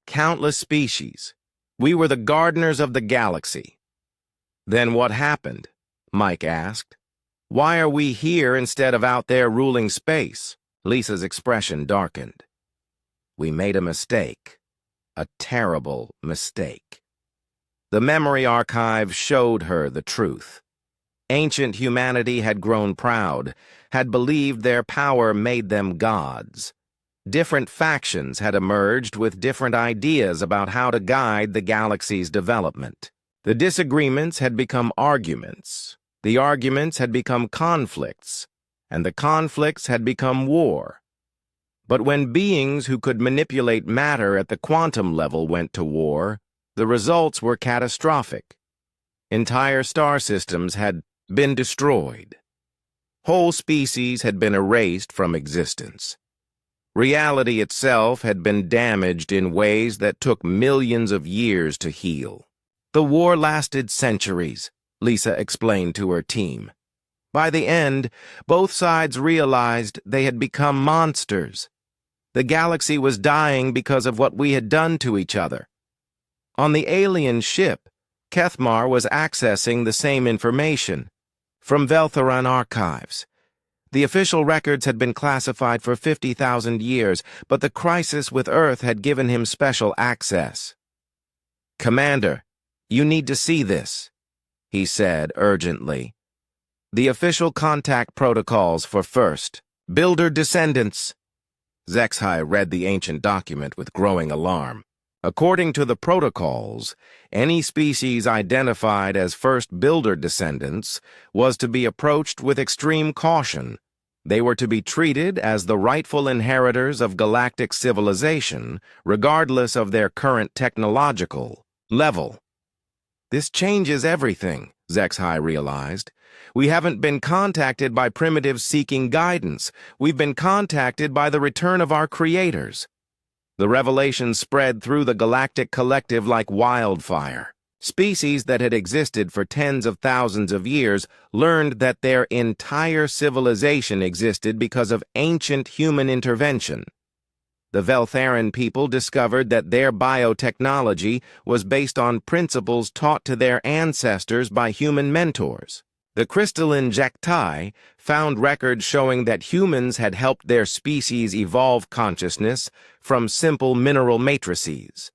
Speaker 1: countless species. We were the gardeners of the galaxy. Then what happened? Mike asked. Why are we here instead of out there ruling space? Lisa's expression darkened. We made a mistake. A terrible mistake. The memory archive showed her the truth. Ancient humanity had grown proud, had believed their power made them gods. Different factions had emerged with different ideas about how to guide the galaxy's development. The disagreements had become arguments. The arguments had become conflicts, and the conflicts had become war. But when beings who could manipulate matter at the quantum level went to war, the results were catastrophic. Entire star systems had been destroyed. Whole species had been erased from existence. Reality itself had been damaged in ways that took millions of years to heal. The war lasted centuries, Lisa explained to her team. By the end, both sides realized they had become monsters. The galaxy was dying because of what we had done to each other. On the alien ship, Kethmar was accessing the same information from Veltheran archives. The official records had been classified for 50,000 years, but the crisis with Earth had given him special access. Commander, you need to see this, he said urgently. The official contact protocols for first builder descendants. Zexhai read the ancient document with growing alarm. According to the protocols, any species identified as first builder descendants was to be approached with extreme caution. They were to be treated as the rightful inheritors of galactic civilization, regardless of their current technological level. This changes everything, Zexhai realized. We haven't been contacted by primitives seeking guidance. We've been contacted by the return of our creators. The revelation spread through the galactic collective like wildfire. Species that had existed for tens of thousands of years learned that their entire civilization existed because of ancient human intervention. The Veltheran people discovered that their biotechnology was based on principles taught to their ancestors by human mentors. The crystalline Jektai found records showing that humans had helped their species evolve consciousness from simple mineral matrices.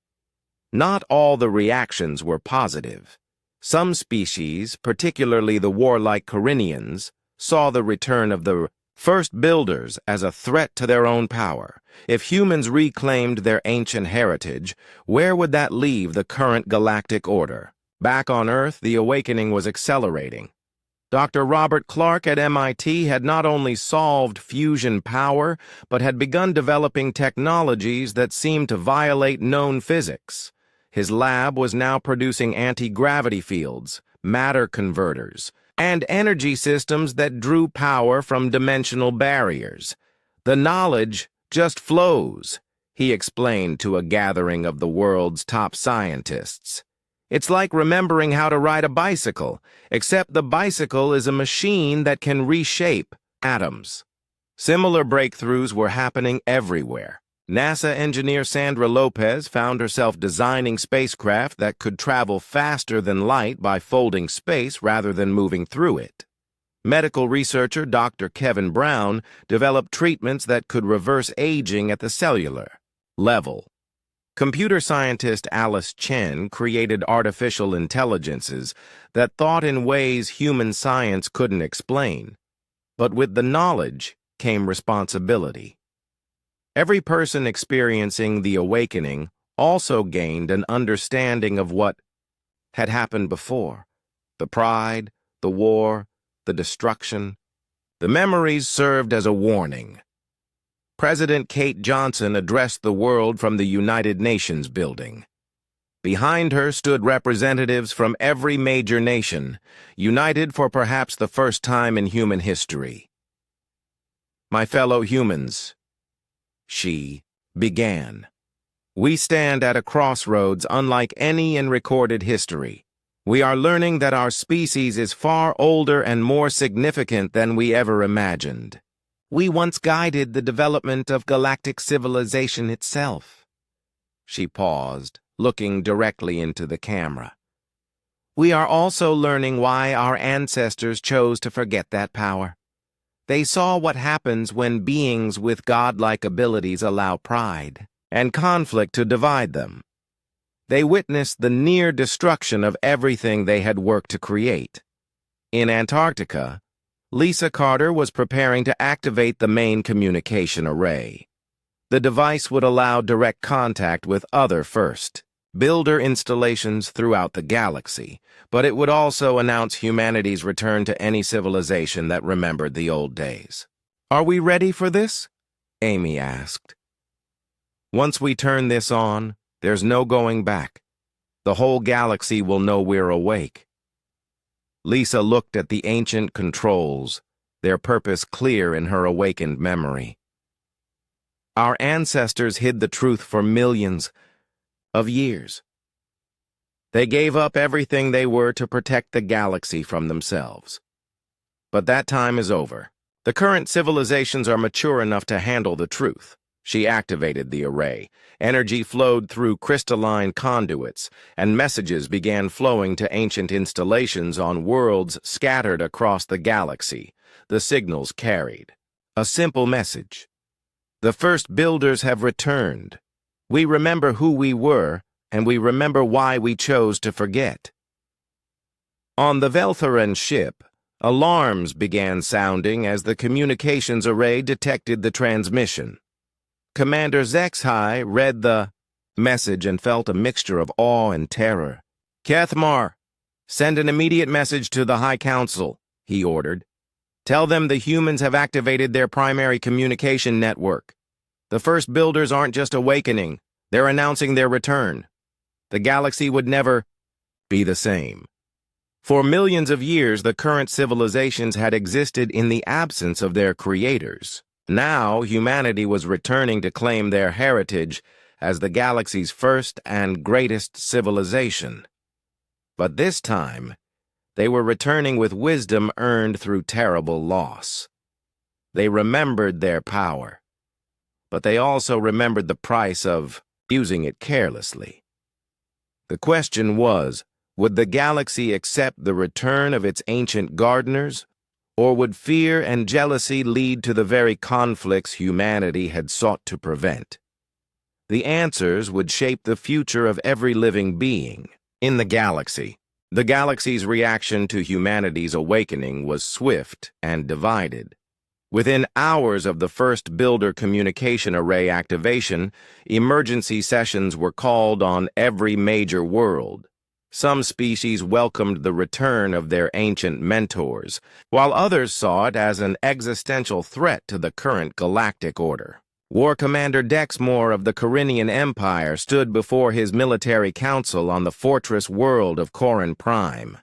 Speaker 1: Not all the reactions were positive. Some species, particularly the warlike Corinians, saw the return of the first builders as a threat to their own power. If humans reclaimed their ancient heritage, where would that leave the current galactic order? Back on Earth, the awakening was accelerating. Dr. Robert Clark at MIT had not only solved fusion power, but had begun developing technologies that seemed to violate known physics. His lab was now producing anti-gravity fields, matter converters, and energy systems that drew power from dimensional barriers. The knowledge just flows, he explained to a gathering of the world's top scientists. It's like remembering how to ride a bicycle, except the bicycle is a machine that can reshape atoms. Similar breakthroughs were happening everywhere. NASA engineer Sandra Lopez found herself designing spacecraft that could travel faster than light by folding space rather than moving through it. Medical researcher Dr. Kevin Brown developed treatments that could reverse aging at the cellular level. Computer scientist Alice Chen created artificial intelligences that thought in ways human science couldn't explain. But with the knowledge came responsibility. Every person experiencing the awakening also gained an understanding of what had happened before: the pride, the war, the destruction. The memories served as a warning. President Kate Johnson addressed the world from the United Nations building. Behind her stood representatives from every major nation, united for perhaps the first time in human history. "My fellow humans," she began, "we stand at a crossroads unlike any in recorded history. We are learning that our species is far older and more significant than we ever imagined. We once guided the development of galactic civilization itself." She paused, looking directly into the camera. "We are also learning why our ancestors chose to forget that power. They saw what happens when beings with godlike abilities allow pride and conflict to divide them. They witnessed the near destruction of everything they had worked to create. In Antarctica, Lisa Carter was preparing to activate the main communication array. The device would allow direct contact with other first builder installations throughout the galaxy, but it would also announce humanity's return to any civilization that remembered the old days. "Are we ready for this?" Amy asked. "Once we turn this on, there's no going back. The whole galaxy will know we're awake." Lisa looked at the ancient controls, their purpose clear in her awakened memory. "Our ancestors hid the truth for millions of years. They gave up everything they were to protect the galaxy from themselves. But that time is over. The current civilizations are mature enough to handle the truth." She activated the array. Energy flowed through crystalline conduits, and messages began flowing to ancient installations on worlds scattered across the galaxy. The signals carried a simple message: "The first builders have returned. We remember who we were, and we remember why we chose to forget." On the Veltheran ship, alarms began sounding as the communications array detected the transmission. Commander Zexhai read the message and felt a mixture of awe and terror. "Kethmar, send an immediate message to the High Council," he ordered. "Tell them the humans have activated their primary communication network. The first builders aren't just awakening, they're announcing their return. The galaxy would never be the same." For millions of years, the current civilizations had existed in the absence of their creators. Now, humanity was returning to claim their heritage as the galaxy's first and greatest civilization. But this time, they were returning with wisdom earned through terrible loss. They remembered their power, but they also remembered the price of using it carelessly. The question was, would the galaxy accept the return of its ancient gardeners, or would fear and jealousy lead to the very conflicts humanity had sought to prevent? The answers would shape the future of every living being in the galaxy. The galaxy's reaction to humanity's awakening was swift and divided. Within hours of the first builder communication array activation, emergency sessions were called on every major world. Some species welcomed the return of their ancient mentors, while others saw it as an existential threat to the current galactic order. War Commander Dexmore of the Corinian Empire stood before his military council on the fortress world of Corin Prime.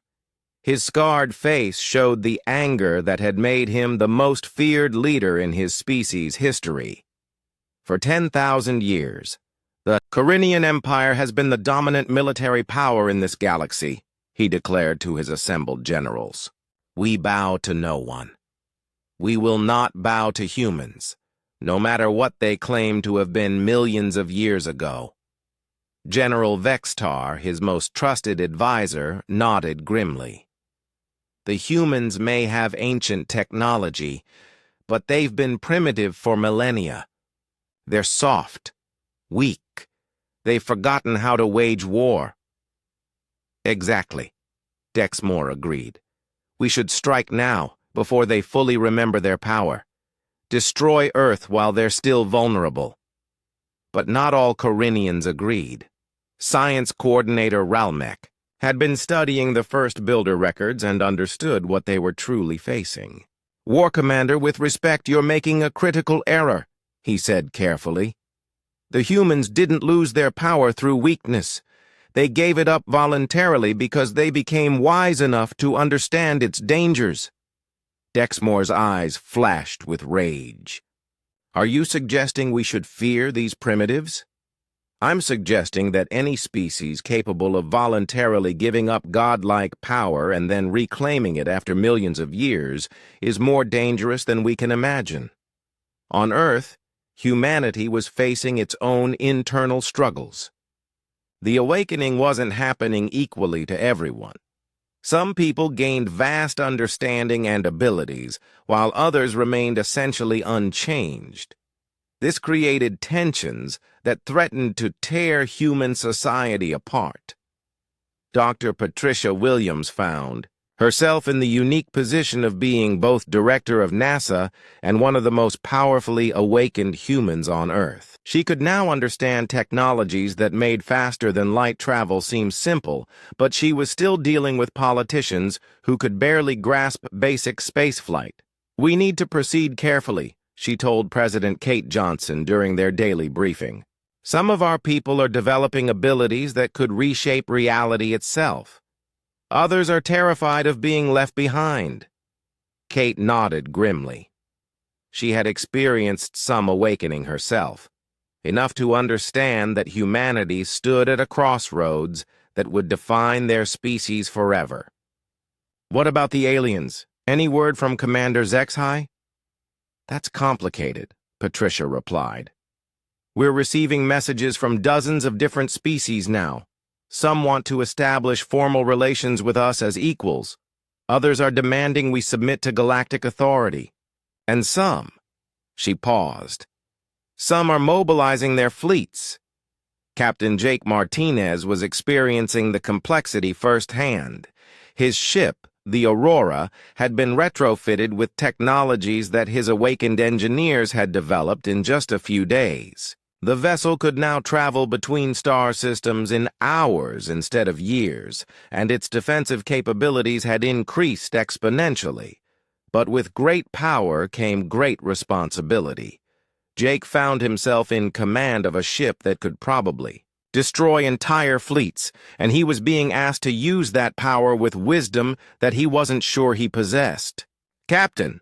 Speaker 1: His scarred face showed the anger that had made him the most feared leader in his species' history. For 10,000 years, the Corinian Empire has been the dominant military power in this galaxy, he declared to his assembled generals. "We bow to no one. We will not bow to humans, no matter what they claim to have been millions of years ago. General Vextar, his most trusted advisor, nodded grimly. The humans may have ancient technology, but they've been primitive for millennia. They're soft, weak. They've forgotten how to wage war. Exactly, Dexmore agreed. We should strike now, before they fully remember their power. Destroy Earth while they're still vulnerable. But not all Corinians agreed. Science Coordinator Ralmec had been studying the first builder records and understood what they were truly facing. War Commander, with respect, you're making a critical error, he said carefully. The humans didn't lose their power through weakness. They gave it up voluntarily because they became wise enough to understand its dangers. Dexmore's eyes flashed with rage. Are you suggesting we should fear these primitives? I'm suggesting that any species capable of voluntarily giving up godlike power and then reclaiming it after millions of years is more dangerous than we can imagine. On Earth, humanity was facing its own internal struggles. The awakening wasn't happening equally to everyone. Some people gained vast understanding and abilities, while others remained essentially unchanged. This created tensions that threatened to tear human society apart. Dr. Patricia Williams found herself in the unique position of being both director of NASA and one of the most powerfully awakened humans on Earth. She could now understand technologies that made faster-than-light travel seem simple, but she was still dealing with politicians who could barely grasp basic spaceflight. We need to proceed carefully, she told President Kate Johnson during their daily briefing. Some of our people are developing abilities that could reshape reality itself. Others are terrified of being left behind. Kate nodded grimly. She had experienced some awakening herself, enough to understand that humanity stood at a crossroads that would define their species forever. What about the aliens? Any word from Commander Zexhai? That's complicated, Patricia replied. We're receiving messages from dozens of different species now. Some want to establish formal relations with us as equals. Others are demanding we submit to galactic authority. And some, she paused, some are mobilizing their fleets. Captain Jake Martinez was experiencing the complexity firsthand. His ship, the Aurora, had been retrofitted with technologies that his awakened engineers had developed in just a few days. The vessel could now travel between star systems in hours instead of years, and its defensive capabilities had increased exponentially. But with great power came great responsibility. Jake found himself in command of a ship that could probably destroy entire fleets, and he was being asked to use that power with wisdom that he wasn't sure he possessed. "Captain,"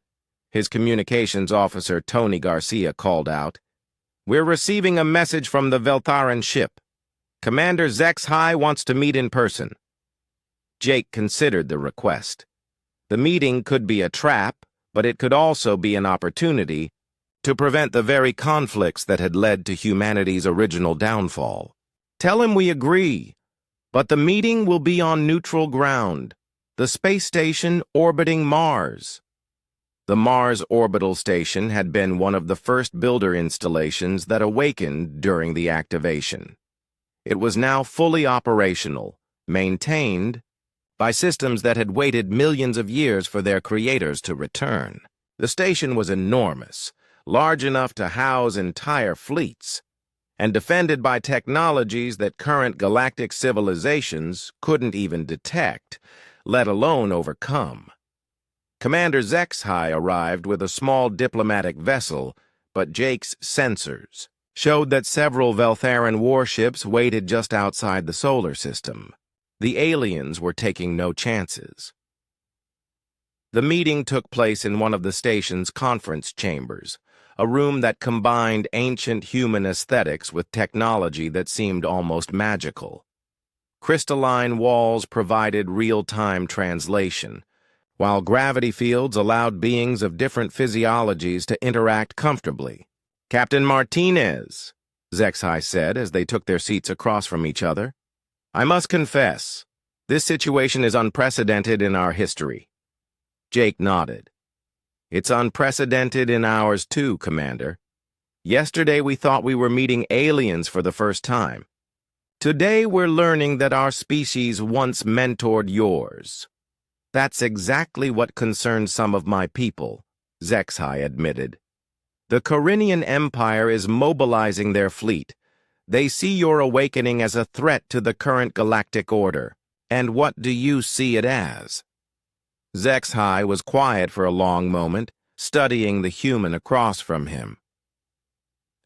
Speaker 1: his communications officer Tony Garcia called out, "we're receiving a message from the Veltharan ship. Commander Zexhai wants to meet in person." Jake considered the request. The meeting could be a trap, but it could also be an opportunity to prevent the very conflicts that had led to humanity's original downfall. "Tell him we agree, but the meeting will be on neutral ground, the space station orbiting Mars." The Mars orbital station had been one of the first builder installations that awakened during the activation. It was now fully operational, maintained by systems that had waited millions of years for their creators to return. The station was enormous, large enough to house entire fleets, and defended by technologies that current galactic civilizations couldn't even detect, let alone overcome. Commander Zexhai arrived with a small diplomatic vessel, but Jake's sensors showed that several Veltharan warships waited just outside the solar system. The aliens were taking no chances. The meeting took place in one of the station's conference chambers, a room that combined ancient human aesthetics with technology that seemed almost magical. Crystalline walls provided real-time translation, while gravity fields allowed beings of different physiologies to interact comfortably. "Captain Martinez," Zexhai said as they took their seats across from each other, "I must confess, this situation is unprecedented in our history." Jake nodded. "It's unprecedented in ours too, Commander. Yesterday we thought we were meeting aliens for the first time. Today we're learning that our species once mentored yours." "That's exactly what concerns some of my people," Zexhai admitted. "The Corinian Empire is mobilizing their fleet. They see your awakening as a threat to the current galactic order. And what do you see it as?" Zexhai was quiet for a long moment, studying the human across from him.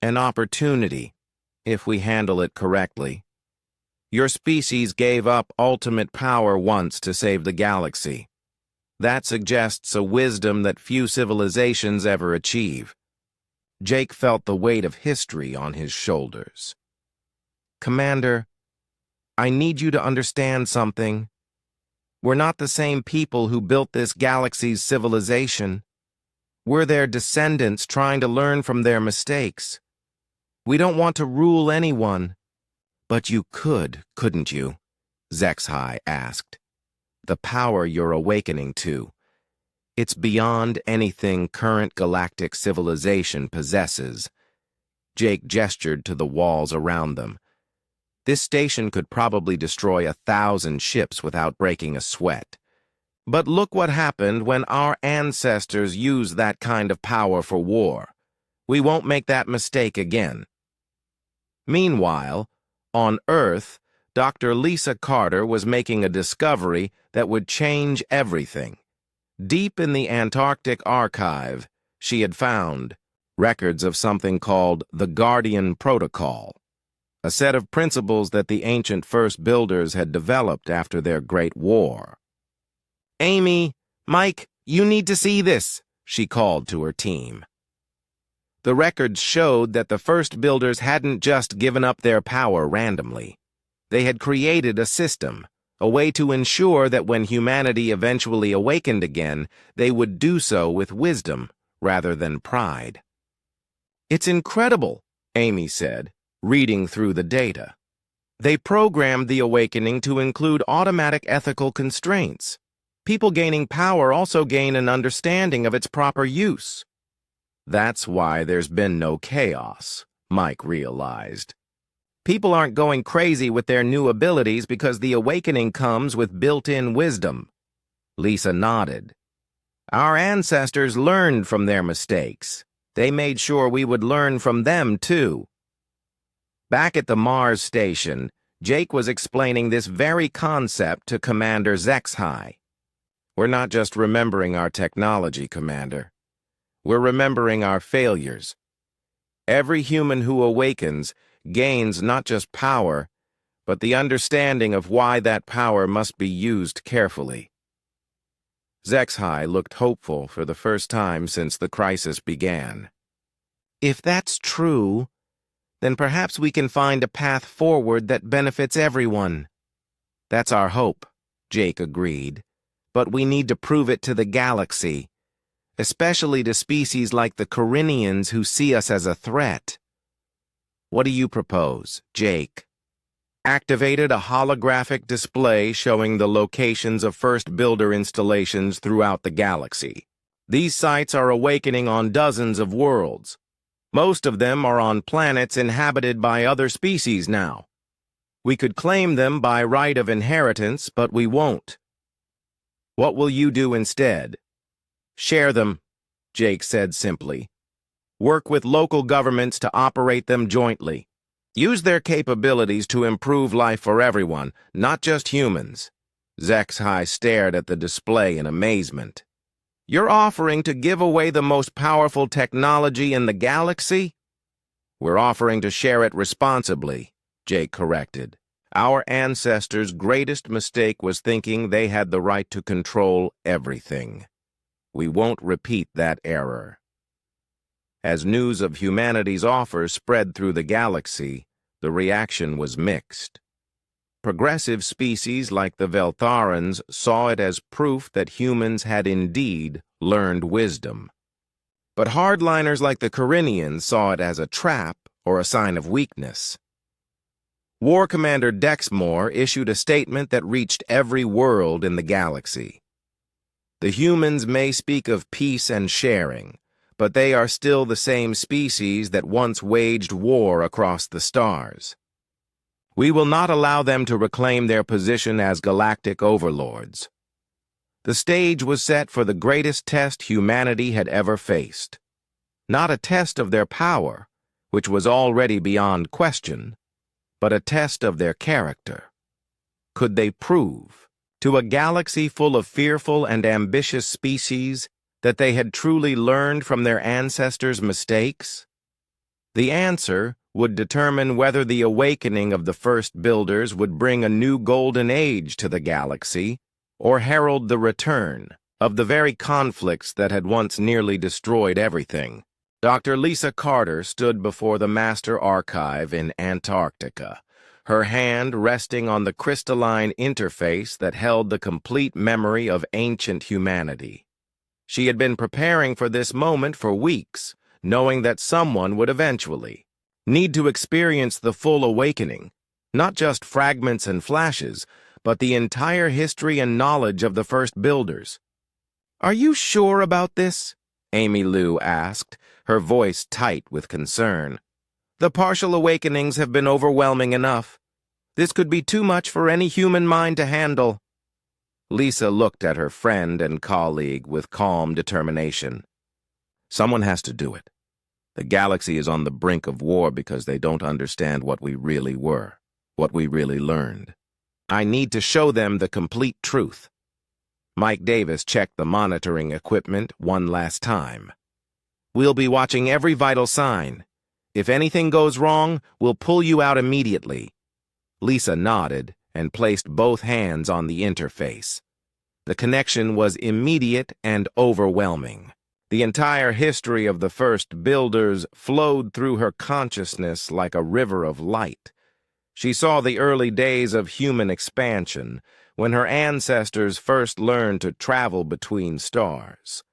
Speaker 1: "An opportunity, if we handle it correctly. Your species gave up ultimate power once to save the galaxy. That suggests a wisdom that few civilizations ever achieve." Jake felt the weight of history on his shoulders. "Commander, I need you to understand something. We're not the same people who built this galaxy's civilization. We're their descendants trying to learn from their mistakes. We don't want to rule anyone." "But you could, couldn't you?" Zexhai asked. "The power you're awakening to. It's beyond anything current galactic civilization possesses." Jake gestured to the walls around them. "This station could probably destroy 1,000 ships without breaking a sweat. But look what happened when our ancestors used that kind of power for war. We won't make that mistake again." Meanwhile, on Earth, Dr. Lisa Carter was making a discovery that would change everything. Deep in the Antarctic archive, she had found records of something called the Guardian Protocol, a set of principles that the ancient First Builders had developed after their Great War. "Amy, Mike, you need to see this," she called to her team. The records showed that the First Builders hadn't just given up their power randomly. They had created a system, a way to ensure that when humanity eventually awakened again, they would do so with wisdom rather than pride. "It's incredible," Amy said, reading through the data. "They programmed the awakening to include automatic ethical constraints. People gaining power also gain an understanding of its proper use." "That's why there's been no chaos," Mike realized. "People aren't going crazy with their new abilities because the awakening comes with built-in wisdom." Lisa nodded. "Our ancestors learned from their mistakes. They made sure we would learn from them, too." Back at the Mars station, Jake was explaining this very concept to Commander Zexhai. "We're not just remembering our technology, Commander. We're remembering our failures. Every human who awakens gains not just power, but the understanding of why that power must be used carefully." Zexhai looked hopeful for the first time since the crisis began. "If that's true, then perhaps we can find a path forward that benefits everyone." "That's our hope," Jake agreed. "But we need to prove it to the galaxy, especially to species like the Corinians who see us as a threat." "What do you propose, Jake?" Activated a holographic display showing the locations of First Builder installations throughout the galaxy. These sites are awakening on dozens of worlds. Most of them are on planets inhabited by other species now. We could claim them by right of inheritance, but we won't. What will you do instead? "Share them," Jake said simply. "Work with local governments to operate them jointly. Use their capabilities to improve life for everyone, not just humans." Zexhai stared at the display in amazement. "You're offering to give away the most powerful technology in the galaxy?" "We're offering to share it responsibly," Jake corrected. "Our ancestors' greatest mistake was thinking they had the right to control everything. We won't repeat that error." As news of humanity's offer spread through the galaxy, the reaction was mixed. progressive species like the Veltharans saw it as proof that humans had indeed learned wisdom. But hardliners like the Corinians saw it as a trap or a sign of weakness. War Commander Dexmore issued a statement that reached every world in the galaxy. The humans may speak of peace and sharing, but they are still the same species that once waged war across the stars. We will not allow them to reclaim their position as galactic overlords. The stage was set for the greatest test humanity had ever faced. Not a test of their power, which was already beyond question, but a test of their character. Could they prove, to a galaxy full of fearful and ambitious species, that they had truly learned from their ancestors' mistakes? The answer would determine whether the awakening of the first builders would bring a new golden age to the galaxy, or herald the return of the very conflicts that had once nearly destroyed everything. Dr. Lisa Carter stood before the Master Archive in Antarctica, her hand resting on the crystalline interface that held the complete memory of ancient humanity. She had been preparing for this moment for weeks, knowing that someone would eventually need to experience the full awakening, not just fragments and flashes, but the entire history and knowledge of the first builders. "Are you sure about this?" Amy Lou asked, her voice tight with concern. "The partial awakenings have been overwhelming enough. This could be too much for any human mind to handle." Lisa looked at her friend and colleague with calm determination. "Someone has to do it. The galaxy is on the brink of war because they don't understand what we really were, what we really learned. I need to show them the complete truth." Mike Davis checked the monitoring equipment one last time. "We'll be watching every vital sign. If anything goes wrong, we'll pull you out immediately." Lisa nodded and placed both hands on the interface. The connection was immediate and overwhelming. The entire history of the first builders flowed through her consciousness like a river of light. She saw the early days of human expansion, when her ancestors first learned to travel between stars.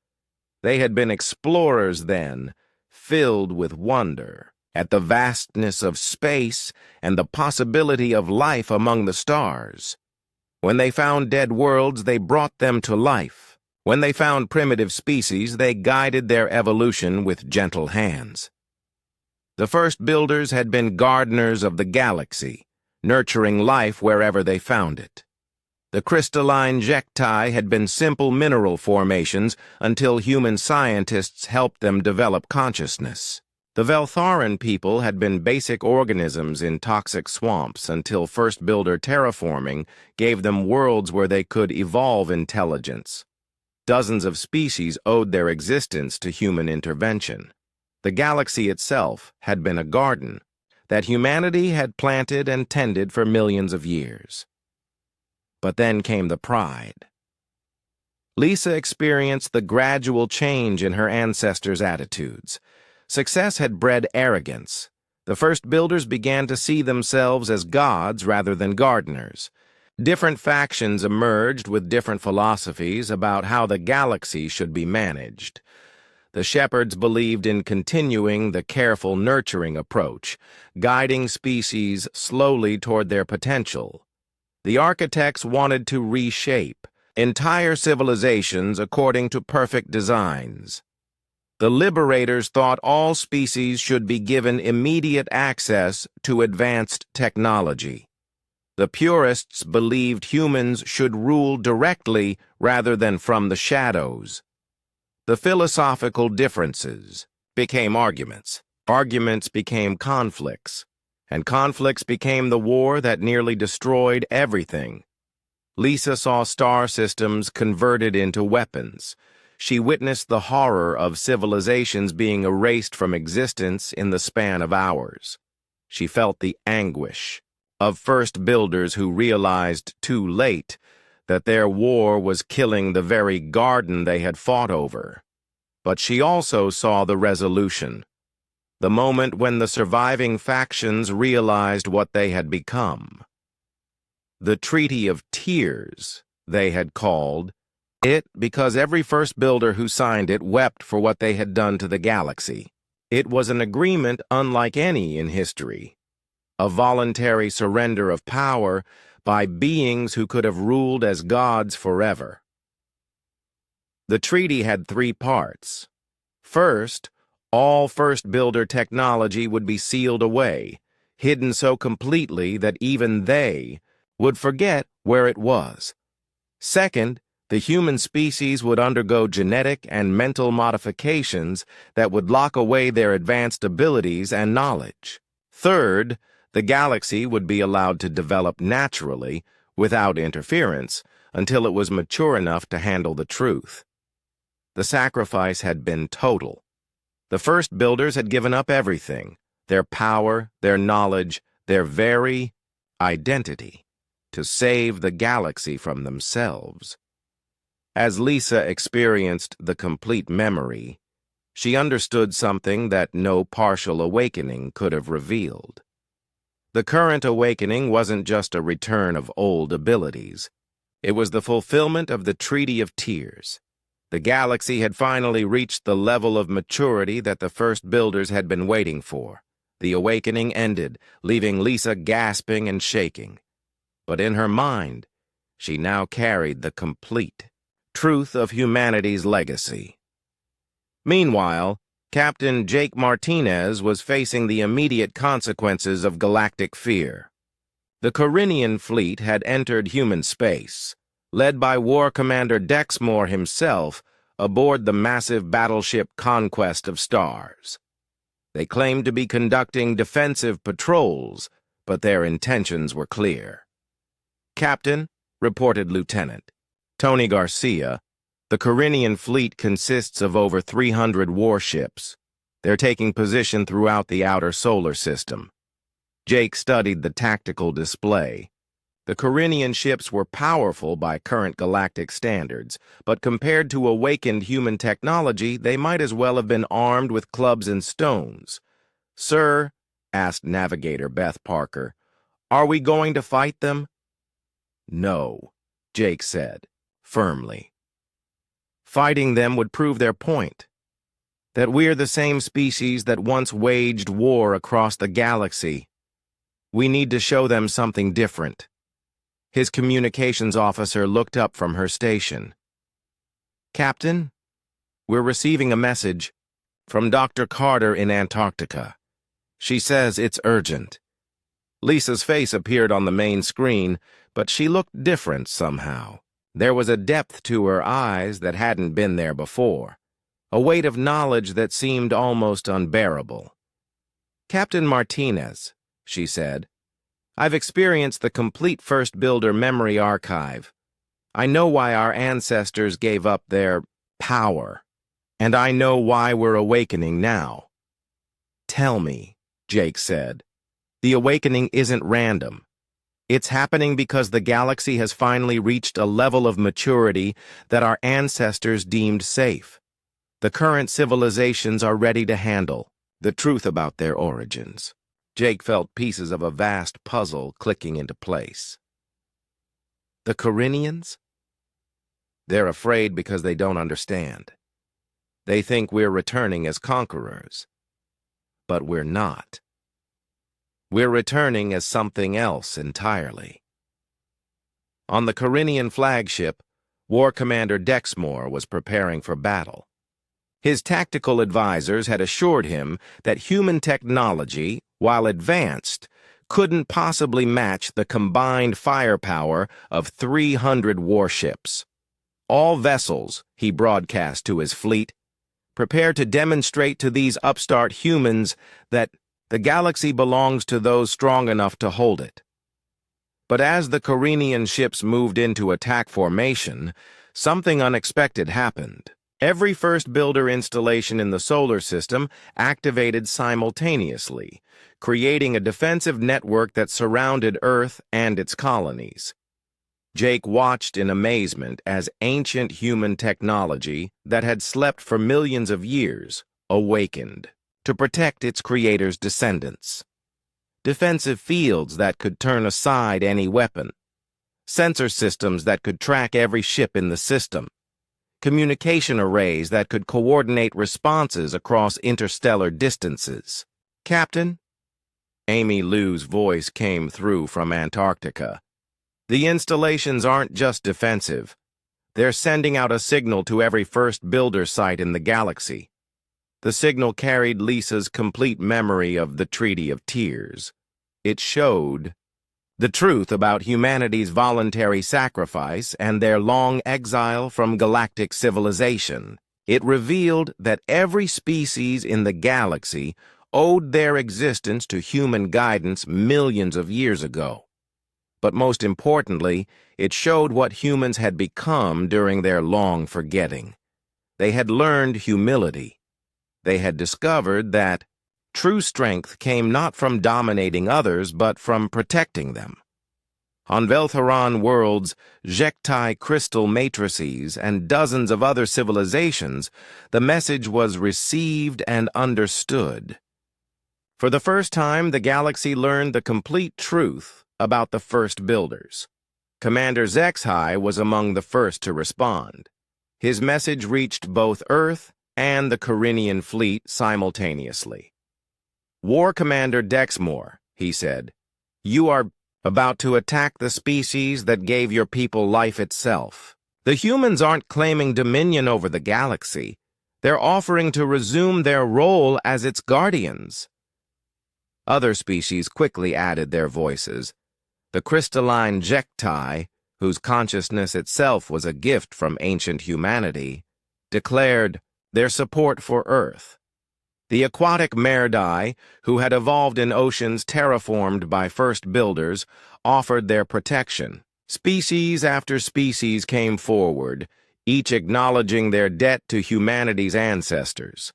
Speaker 1: They had been explorers then, filled with wonder at the vastness of space and the possibility of life among the stars. When they found dead worlds, they brought them to life. When they found primitive species, they guided their evolution with gentle hands. The first builders had been gardeners of the galaxy, nurturing life wherever they found it. The crystalline jecti had been simple mineral formations until human scientists helped them develop consciousness. The Veltharan people had been basic organisms in toxic swamps until first builder terraforming gave them worlds where they could evolve intelligence. Dozens of species owed their existence to human intervention. The galaxy itself had been a garden that humanity had planted and tended for millions of years. But then came the pride. Lisa experienced the gradual change in her ancestors' attitudes. Success had bred arrogance. The first builders began to see themselves as gods rather than gardeners. Different factions emerged with different philosophies about how the galaxy should be managed. The shepherds believed in continuing the careful nurturing approach, guiding species slowly toward their potential. The architects wanted to reshape entire civilizations according to perfect designs. The liberators thought all species should be given immediate access to advanced technology. The purists believed humans should rule directly rather than from the shadows. The philosophical differences became arguments. Arguments became conflicts. And conflicts became the war that nearly destroyed everything. Lisa saw star systems converted into weapons. She witnessed the horror of civilizations being erased from existence in the span of hours. She felt the anguish of first builders who realized too late that their war was killing the very garden they had fought over. But she also saw the resolution, the moment when the surviving factions realized what they had become. The Treaty of Tears, they had called it, because every first builder who signed it wept for what they had done to the galaxy. It was an agreement unlike any in history, a voluntary surrender of power by beings who could have ruled as gods forever. The treaty had three parts. First, all first builder technology would be sealed away, hidden so completely that even they would forget where it was. Second, the human species would undergo genetic and mental modifications that would lock away their advanced abilities and knowledge. Third, the galaxy would be allowed to develop naturally, without interference, until it was mature enough to handle the truth. The sacrifice had been total. The first builders had given up everything, their power, their knowledge, their very identity, to save the galaxy from themselves. As Lisa experienced the complete memory, she understood something that no partial awakening could have revealed. The current awakening wasn't just a return of old abilities. It was the fulfillment of the Treaty of Tears. The galaxy had finally reached the level of maturity that the first builders had been waiting for. The awakening ended, leaving Lisa gasping and shaking. But in her mind, she now carried the complete truth of humanity's legacy. Meanwhile, Captain Jake Martinez was facing the immediate consequences of galactic fear. The Corinian fleet had entered human space, led by War Commander Dexmore himself, aboard the massive battleship Conquest of Stars. They claimed to be conducting defensive patrols, but their intentions were clear. "Captain," reported Lieutenant Tony Garcia, "the Corinian fleet consists of over 300 warships. They're taking position throughout the outer solar system." Jake studied the tactical display. The Corinian ships were powerful by current galactic standards, but compared to awakened human technology, they might as well have been armed with clubs and stones. "Sir," asked Navigator Beth Parker, "are we going to fight them?" "No," Jake said, firmly. "Fighting them would prove their point, that we're the same species that once waged war across the galaxy. We need to show them something different." His communications officer looked up from her station. "Captain, we're receiving a message from Dr. Carter in Antarctica. She says it's urgent." Lisa's face appeared on the main screen, but she looked different somehow. There was a depth to her eyes that hadn't been there before, a weight of knowledge that seemed almost unbearable. "Captain Martinez," she said, "I've experienced the complete First Builder memory archive. I know why our ancestors gave up their power, and I know why we're awakening now." "Tell me," Jake said. "The awakening isn't random. It's happening because the galaxy has finally reached a level of maturity that our ancestors deemed safe. The current civilizations are ready to handle the truth about their origins." Jake felt pieces of a vast puzzle clicking into place. "The Corinians? They're afraid because they don't understand. They think we're returning as conquerors. But we're not. We're returning as something else entirely." On the Corinian flagship, War Commander Dexmore was preparing for battle. His tactical advisors had assured him that human technology, while advanced, couldn't possibly match the combined firepower of 300 warships. "All vessels," he broadcast to his fleet, "prepare to demonstrate to these upstart humans that the galaxy belongs to those strong enough to hold it." But as the Corinian ships moved into attack formation, something unexpected happened. Every first builder installation in the solar system activated simultaneously, creating a defensive network that surrounded Earth and its colonies. Jake watched in amazement as ancient human technology that had slept for millions of years awakened to protect its creator's descendants. Defensive fields that could turn aside any weapon. sensor systems that could track every ship in the system, communication arrays that could coordinate responses across interstellar distances. Captain? Amy Lou's voice came through from Antarctica. The installations aren't just defensive. They're sending out a signal to every first builder site in the galaxy. The signal carried Lisa's complete memory of the Treaty of Tears. It showed the truth about humanity's voluntary sacrifice and their long exile from galactic civilization. It revealed that every species in the galaxy owed their existence to human guidance millions of years ago. But most importantly, it showed what humans had become during their long forgetting. They had learned humility. They had discovered that true strength came not from dominating others, but from protecting them. On Veltheron worlds, Jektai crystal matrices, and dozens of other civilizations, the message was received and understood. For the first time, the galaxy learned the complete truth about the first builders. Commander Zexhai was among the first to respond. His message reached both Earth and the Corinian fleet simultaneously. War Commander Dexmore, he said, you are about to attack the species that gave your people life itself. The humans aren't claiming dominion over the galaxy. They're offering to resume their role as its guardians. Other species quickly added their voices. The crystalline Jektai, whose consciousness itself was a gift from ancient humanity, declared their support for Earth. The aquatic Merdai, who had evolved in oceans terraformed by first builders, offered their protection. Species after species came forward, each acknowledging their debt to humanity's ancestors.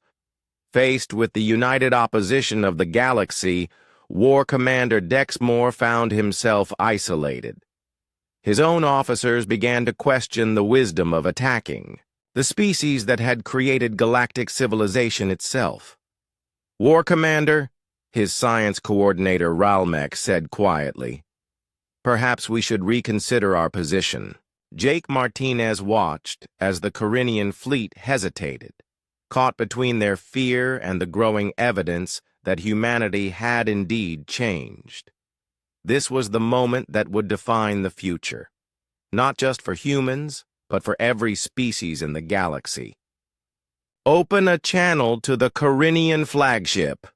Speaker 1: Faced with the united opposition of the galaxy, War Commander Dexmore found himself isolated. His own officers began to question the wisdom of attacking the species that had created galactic civilization itself. War Commander, his science coordinator Ralmec said quietly, perhaps we should reconsider our position. Jake Martinez watched as the Corinian fleet hesitated, caught between their fear and the growing evidence that humanity had indeed changed. This was the moment that would define the future, not just for humans, but for every species in the galaxy. Open a channel to the Corinian flagship,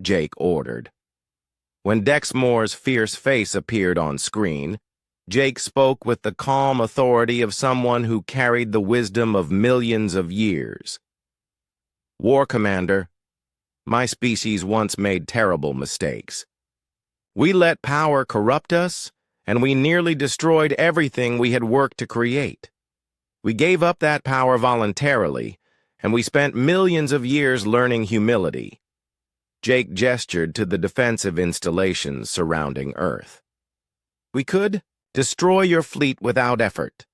Speaker 1: Jake ordered. When Dexmore's fierce face appeared on screen, Jake spoke with the calm authority of someone who carried the wisdom of millions of years. War Commander, my species once made terrible mistakes. We let power corrupt us, and we nearly destroyed everything we had worked to create. We gave up that power voluntarily, and we spent millions of years learning humility. Jake gestured to the defensive installations surrounding Earth. We could destroy your fleet without effort,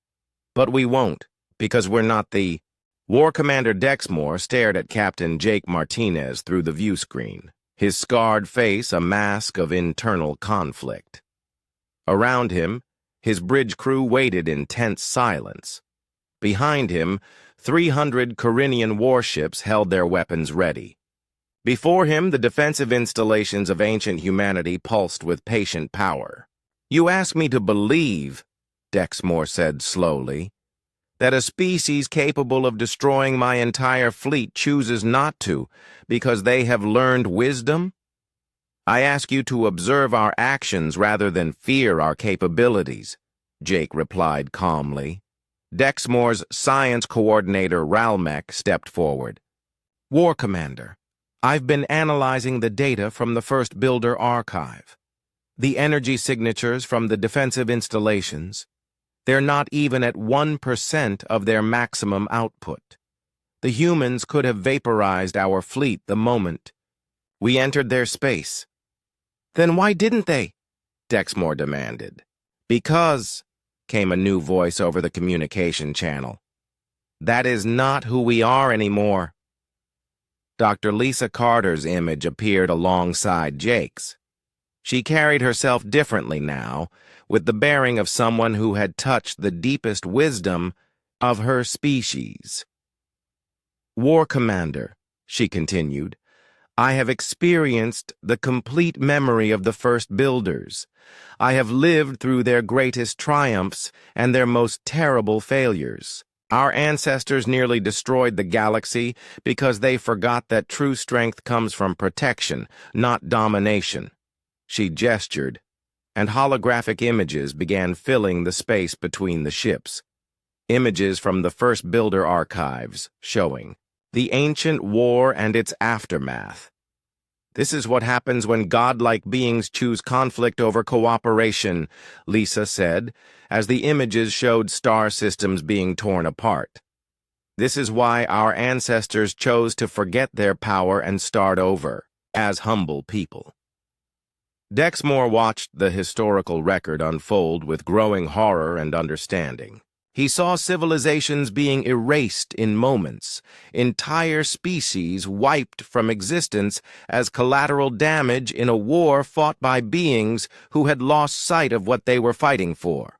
Speaker 1: but we won't, because we're not the... War Commander Dexmore stared at Captain Jake Martinez through the view screen, his scarred face a mask of internal conflict. Around him, his bridge crew waited in tense silence. Behind him, 300 Corinian warships held their weapons ready. Before him, the defensive installations of ancient humanity pulsed with patient power. You ask me to believe, Dexmore said slowly, that a species capable of destroying my entire fleet chooses not to because they have learned wisdom? I ask you to observe our actions rather than fear our capabilities, Jake replied calmly. Dexmore's science coordinator Ralmec stepped forward. War Commander, I've been analyzing the data from the First Builder archive. The energy signatures from the defensive installations, they're not even at 1% of their maximum output. The humans could have vaporized our fleet the moment we entered their space. Then why didn't they? Dexmore demanded. Because, came a new voice over the communication channel, that is not who we are anymore. Dr. Lisa Carter's image appeared alongside Jake's. She carried herself differently now, with the bearing of someone who had touched the deepest wisdom of her species. "War Commander," she continued, "I have experienced the complete memory of the first builders. I have lived through their greatest triumphs and their most terrible failures. Our ancestors nearly destroyed the galaxy because they forgot that true strength comes from protection, not domination." She gestured, and holographic images began filling the space between the ships. Images from the first builder archives showing the ancient war and its aftermath. "This is what happens when godlike beings choose conflict over cooperation," Lisa said, as the images showed star systems being torn apart. "This is why our ancestors chose to forget their power and start over, as humble people." Dexmore watched the historical record unfold with growing horror and understanding. He saw civilizations being erased in moments, entire species wiped from existence as collateral damage in a war fought by beings who had lost sight of what they were fighting for.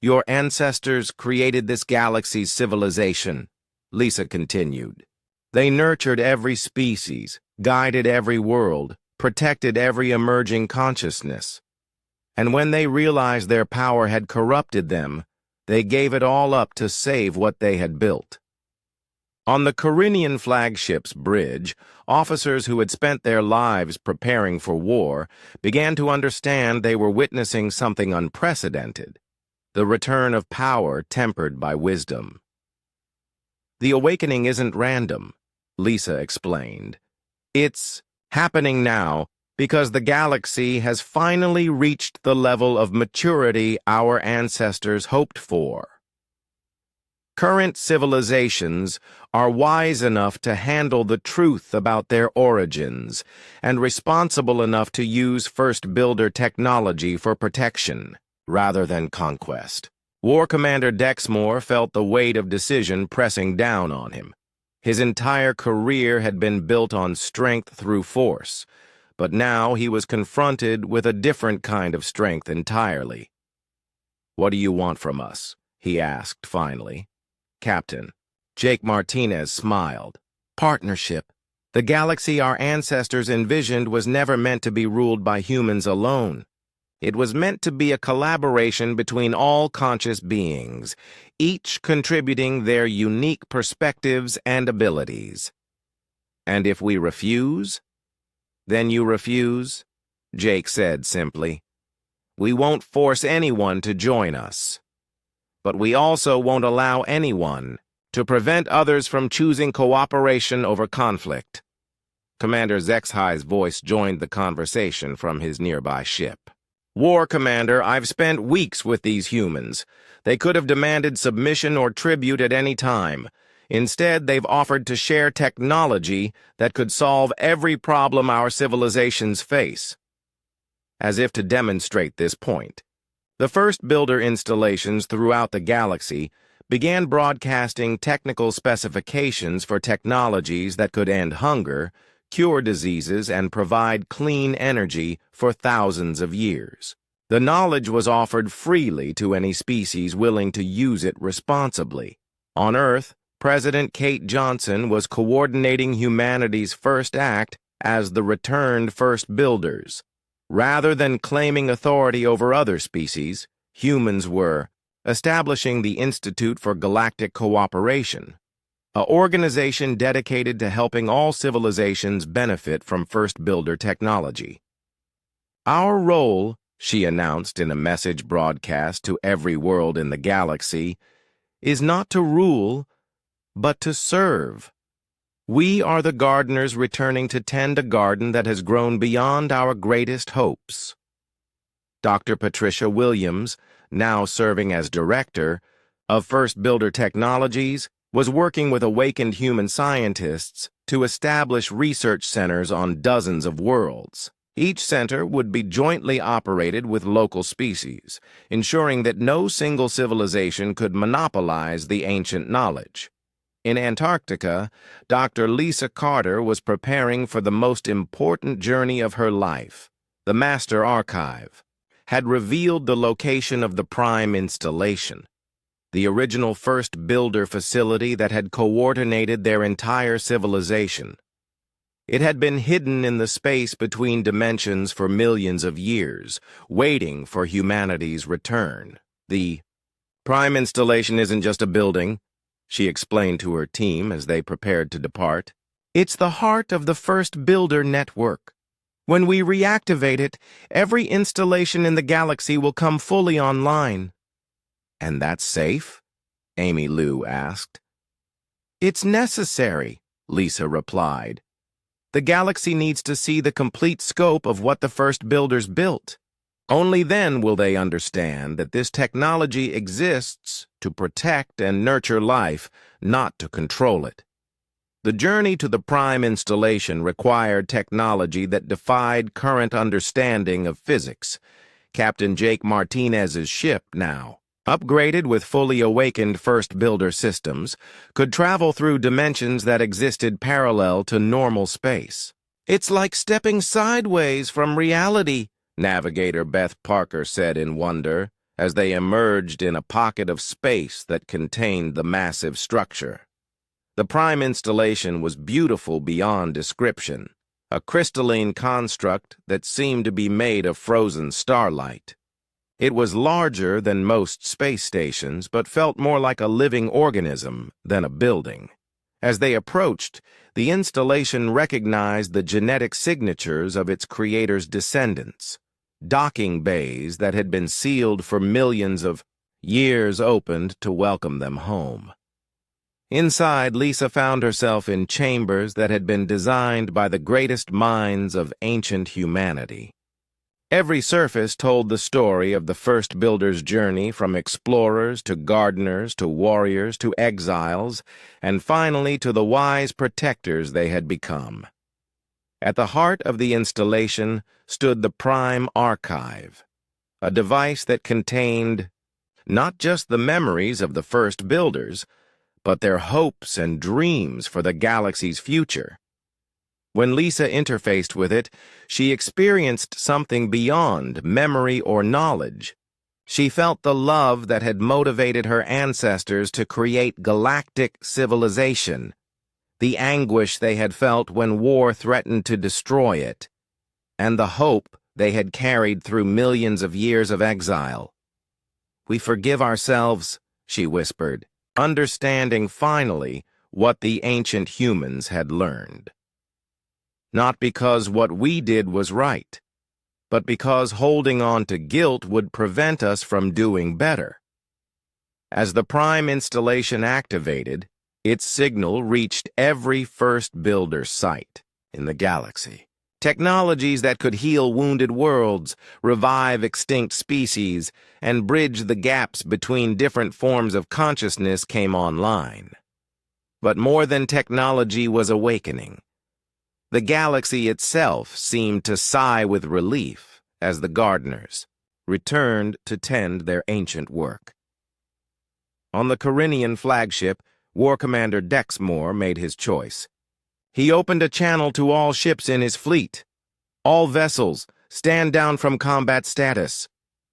Speaker 1: "Your ancestors created this galaxy's civilization," Lisa continued. "They nurtured every species, guided every world, protected every emerging consciousness. And when they realized their power had corrupted them, they gave it all up to save what they had built." On the Corinian flagship's bridge, officers who had spent their lives preparing for war began to understand they were witnessing something unprecedented, the return of power tempered by wisdom. "The awakening isn't random," Lisa explained. "It's happening now because the galaxy has finally reached the level of maturity our ancestors hoped for. Current civilizations are wise enough to handle the truth about their origins and responsible enough to use first builder technology for protection rather than conquest." War Commander Dexmore felt the weight of decision pressing down on him. His entire career had been built on strength through force, but now he was confronted with a different kind of strength entirely. "What do you want from us?" he asked finally. "Captain." Jake Martinez smiled. "Partnership. The galaxy our ancestors envisioned was never meant to be ruled by humans alone. It was meant to be a collaboration between all conscious beings, each contributing their unique perspectives and abilities." "And if we refuse?" "Then you refuse," Jake said simply. "We won't force anyone to join us. But we also won't allow anyone to prevent others from choosing cooperation over conflict." Commander Zexhi's voice joined the conversation from his nearby ship. "War Commander, I've spent weeks with these humans. They could have demanded submission or tribute at any time. Instead, they've offered to share technology that could solve every problem our civilizations face." As if to demonstrate this point, the first builder installations throughout the galaxy began broadcasting technical specifications for technologies that could end hunger, cure diseases, and provide clean energy for thousands of years. The knowledge was offered freely to any species willing to use it responsibly. On Earth, President Kate Johnson was coordinating humanity's first act as the returned first builders. Rather than claiming authority over other species, humans were establishing the Institute for Galactic Cooperation, an organization dedicated to helping all civilizations benefit from first builder technology. "Our role," she announced in a message broadcast to every world in the galaxy, "is not to rule, but to serve. We are the gardeners returning to tend a garden that has grown beyond our greatest hopes." Dr. Patricia Williams, now serving as director of First Builder Technologies, was working with awakened human scientists to establish research centers on dozens of worlds. Each center would be jointly operated with local species, ensuring that no single civilization could monopolize the ancient knowledge. In Antarctica, Dr. Lisa Carter was preparing for the most important journey of her life, the Master Archive, had revealed the location of the Prime installation, the original first builder facility that had coordinated their entire civilization. It had been hidden in the space between dimensions for millions of years, waiting for humanity's return. The Prime installation isn't just a building, she explained to her team as they prepared to depart. It's the heart of the first builder network. When we reactivate it, every installation in the galaxy will come fully online. And that's safe? Amy Lou asked. It's necessary, Lisa replied. The galaxy needs to see the complete scope of what the first builders built. Only then will they understand that this technology exists to protect and nurture life, not to control it. The journey to the Prime installation required technology that defied current understanding of physics. Captain Jake Martinez's ship now, upgraded with fully awakened first builder systems, could travel through dimensions that existed parallel to normal space. It's like stepping sideways from reality, Navigator Beth Parker said in wonder, as they emerged in a pocket of space that contained the massive structure. The Prime installation was beautiful beyond description, a crystalline construct that seemed to be made of frozen starlight. It was larger than most space stations, but felt more like a living organism than a building. As they approached, the installation recognized the genetic signatures of its creator's descendants. Docking bays that had been sealed for millions of years opened to welcome them home. Inside, Lisa found herself in chambers that had been designed by the greatest minds of ancient humanity. Every surface told the story of the first builder's journey from explorers to gardeners to warriors to exiles, and finally to the wise protectors they had become. At the heart of the installation stood the Prime Archive, a device that contained not just the memories of the first builders, but their hopes and dreams for the galaxy's future. When Lisa interfaced with it, she experienced something beyond memory or knowledge. She felt the love that had motivated her ancestors to create galactic civilization, the anguish they had felt when war threatened to destroy it, and the hope they had carried through millions of years of exile. "We forgive ourselves," she whispered, understanding finally what the ancient humans had learned. Not because what we did was right, but because holding on to guilt would prevent us from doing better. As the Prime installation activated, its signal reached every first builder site in the galaxy. Technologies that could heal wounded worlds, revive extinct species, and bridge the gaps between different forms of consciousness came online. But more than technology was awakening. The galaxy itself seemed to sigh with relief as the gardeners returned to tend their ancient work. On the Corinian flagship, War Commander Dexmore made his choice. He opened a channel to all ships in his fleet. "All vessels, stand down from combat status.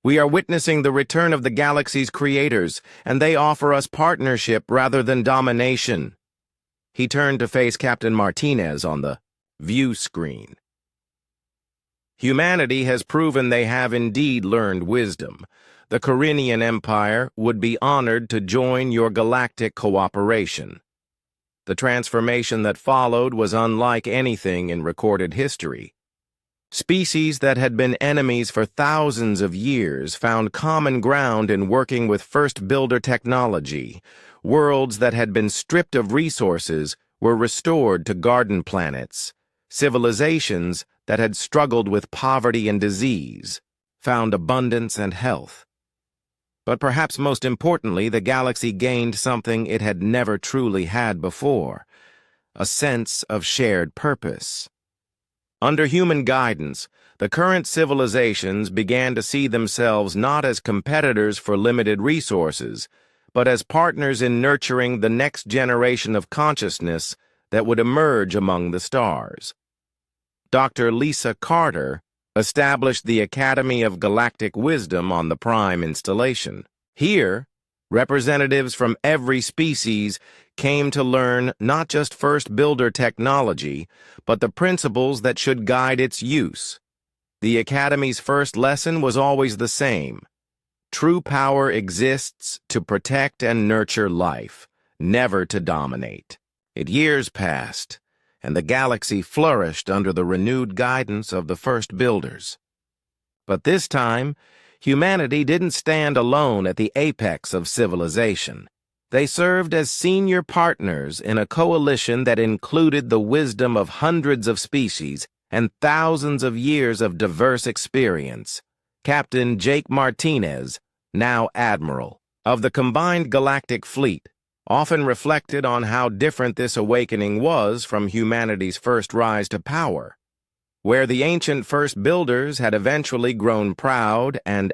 Speaker 1: We are witnessing the return of the galaxy's creators, and they offer us partnership rather than domination." He turned to face Captain Martinez on the view screen. "Humanity has proven they have indeed learned wisdom. The Corinian Empire would be honored to join your galactic cooperation." The transformation that followed was unlike anything in recorded history. Species that had been enemies for thousands of years found common ground in working with first builder technology. Worlds that had been stripped of resources were restored to garden planets. Civilizations that had struggled with poverty and disease found abundance and health. But perhaps most importantly, the galaxy gained something it had never truly had before: a sense of shared purpose. Under human guidance, the current civilizations began to see themselves not as competitors for limited resources, but as partners in nurturing the next generation of consciousness that would emerge among the stars. Dr. Lisa Carter established the Academy of Galactic Wisdom on the Prime installation. Here, representatives from every species came to learn not just first builder technology, but the principles that should guide its use. The Academy's first lesson was always the same. True power exists to protect and nurture life, never to dominate. Years passed, and the galaxy flourished under the renewed guidance of the first builders. But this time, humanity didn't stand alone at the apex of civilization. They served as senior partners in a coalition that included the wisdom of hundreds of species and thousands of years of diverse experience. Captain Jake Martinez, now Admiral, of the combined galactic fleet, often reflected on how different this awakening was from humanity's first rise to power. Where the ancient first builders had eventually grown proud and